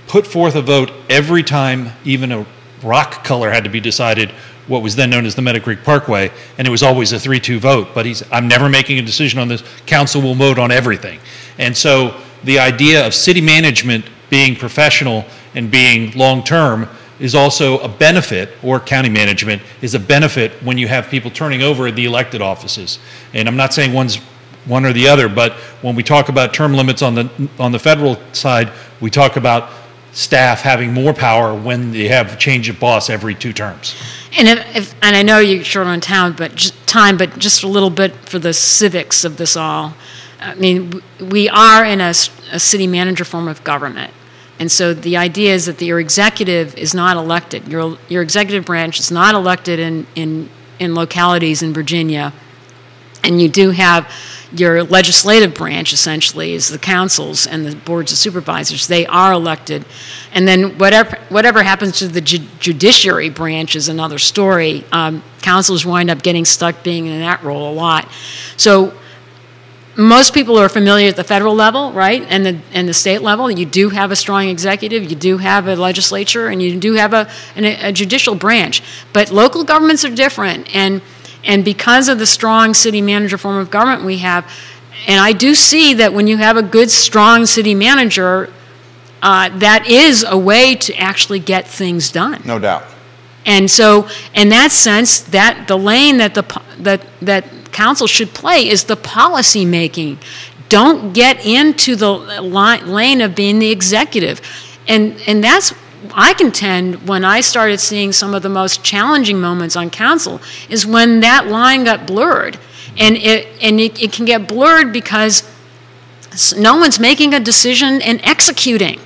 put forth a vote every time even a rock color had to be decided, what was then known as the Meadow Creek Parkway, and it was always a 3-2 vote. But I'm never making a decision on this. Council will vote on everything. And so the idea of city management being professional and being long-term is also a benefit, or county management is a benefit when you have people turning over in the elected offices. And I'm not saying one's one or the other, but when we talk about term limits on the federal side, we talk about staff having more power when they have change of boss every 2 terms. And and I know you're short on time, but just a little bit for the civics of this all. I mean, we are in a city manager form of government, and so the idea is that your executive is not elected. Your executive branch is not elected in localities in Virginia, and you do have your legislative branch, essentially, is the councils and the boards of supervisors. They are elected. And then whatever happens to the judiciary branch is another story. Councils wind up getting stuck being in that role a lot. So most people are familiar at the federal level, right, and the state level. You do have a strong executive, you do have a legislature, and you do have a judicial branch. But local governments are different, and because of the strong city manager form of government we have, and I do see that when you have a good, strong city manager, that is a way to actually get things done. No doubt. And so, in that sense, that the lane that that council should play is the policy making. Don't get into the lane of being the executive, and that's, I contend, when I started seeing some of the most challenging moments on council is when that line got blurred. And it can get blurred because No one's making a decision and executing.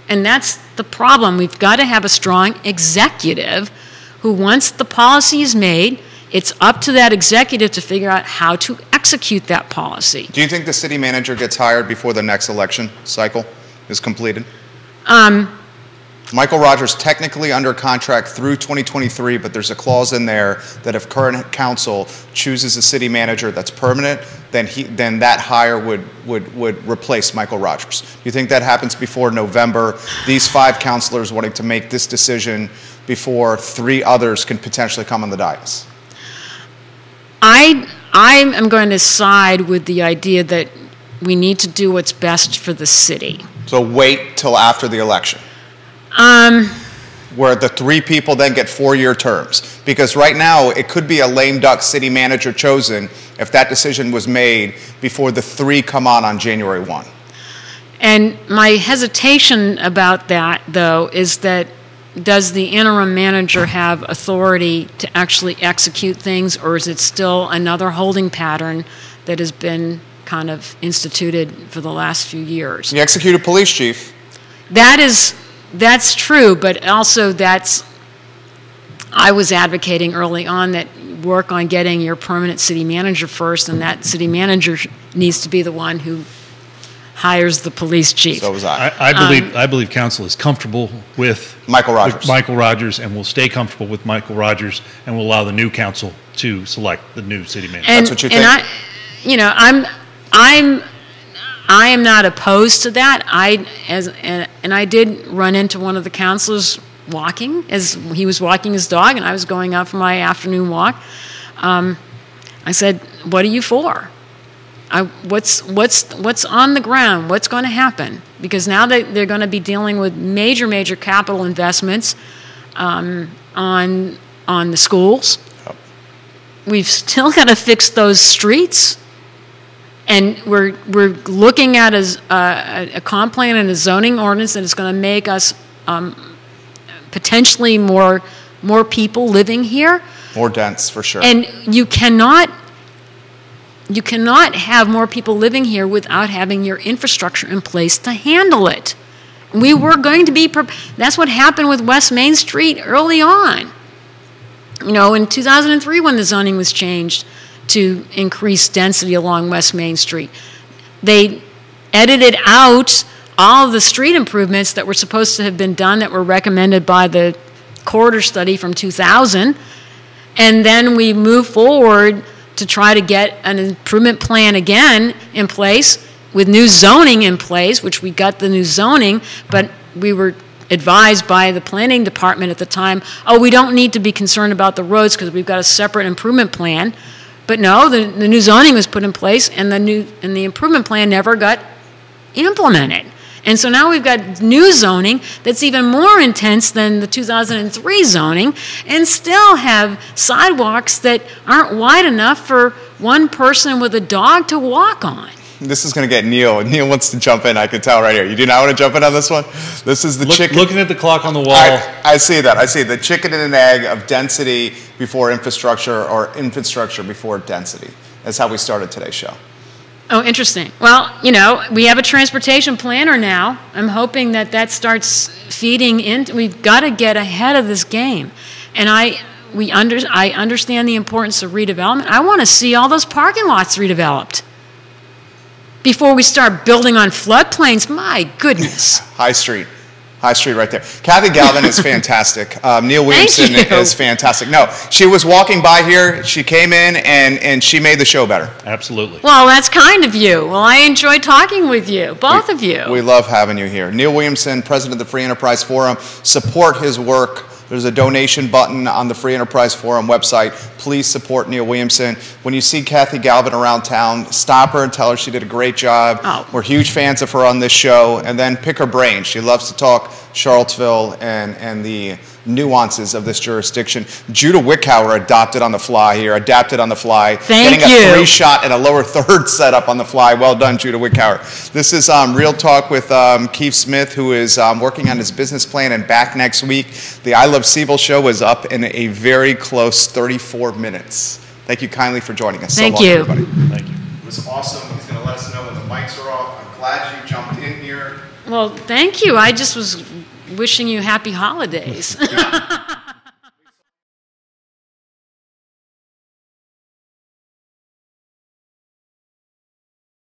And that's the problem. We've got to have a strong executive who, once the policy is made, it's up to that executive to figure out how to execute that policy. Do you think the city manager gets hired before the next election cycle is completed? Michael Rogers technically under contract through 2023, but there's a clause in there that if current council chooses a city manager that's permanent, then that hire would replace Michael Rogers. Do you think that happens before November? These 5 councilors wanting to make this decision before 3 others can potentially come on the dais? I am going to side with the idea that we need to do what's best for the city. So wait till after the election. Where the 3 people then get 4-year terms. Because right now, it could be a lame duck city manager chosen if that decision was made before the 3 come on January 1. And my hesitation about that, though, is that does the interim manager have authority to actually execute things, or is it still another holding pattern that has been kind of instituted for the last few years? The executive police chief. That's true, but also I was advocating early on that work on getting your permanent city manager first, and that city manager needs to be the one who hires the police chief. So was I. I believe council is comfortable with Michael Rogers. And will stay comfortable with Michael Rogers, and will allow the new council to select the new city manager. That's what you think? I am not opposed to that. I did run into one of the councilors walking as he was walking his dog, and I was going out for my afternoon walk. I said, "What are you for? What's on the ground? What's going to happen?" Because now they're going to be dealing with major capital investments on the schools. Yep. We've still got to fix those streets. And we're looking at a comp plan and a zoning ordinance that is going to make us potentially more people living here. More dense, for sure. And you cannot have more people living here without having your infrastructure in place to handle it. We were going to be. That's what happened with West Main Street early on. In 2003 when the zoning was changed to increase density along West Main Street. They edited out all of the street improvements that were supposed to have been done that were recommended by the corridor study from 2000. And then we moved forward to try to get an improvement plan again in place with new zoning in place, which we got the new zoning, but we were advised by the planning department at the time, we don't need to be concerned about the roads because we've got a separate improvement plan. But no, the new zoning was put in place, and the improvement plan never got implemented. And so now we've got new zoning that's even more intense than the 2003 zoning, and still have sidewalks that aren't wide enough for one person with a dog to walk on. This is going to get Neil. Neil wants to jump in, I can tell right here. You do not want to jump in on this one? This is the chicken. Looking at the clock on the wall. I see that. I see the chicken and an egg of density before infrastructure, or infrastructure before density. That's how we started today's show. Oh, interesting. Well, we have a transportation planner now. I'm hoping that starts feeding into. We've got to get ahead of this game. And I understand the importance of redevelopment. I want to see all those parking lots redeveloped before we start building on floodplains. My goodness. High Street right there. Kathy Galvin is fantastic. Neil Williamson is fantastic. No, she was walking by here. She came in and she made the show better. Absolutely. Well, that's kind of you. Well, I enjoyed talking with you, both of you. We love having you here. Neil Williamson, president of the Free Enterprise Forum. Support his work. There's a donation button on the Free Enterprise Forum website. Please support Neil Williamson. When you see Kathy Galvin around town, stop her and tell her she did a great job. Oh. We're huge fans of her on this show. And then pick her brain. She loves to talk Charlottesville and the nuances of this jurisdiction. Judah Wickhauer adapted on the fly. Thank Getting you. a 3-shot and a lower third set up on the fly. Well done, Judah Wickhauer. This is Real Talk with Keith Smith, who is working on his business plan and back next week. The I Love CVille show is up in a very close 34 minutes. Thank you kindly for joining us. Thank so long, you. everybody. Thank you. It was awesome. He's going to let us know when the mics are off. I'm glad you jumped in here. Well, thank you. I just was wishing you happy holidays. Yeah.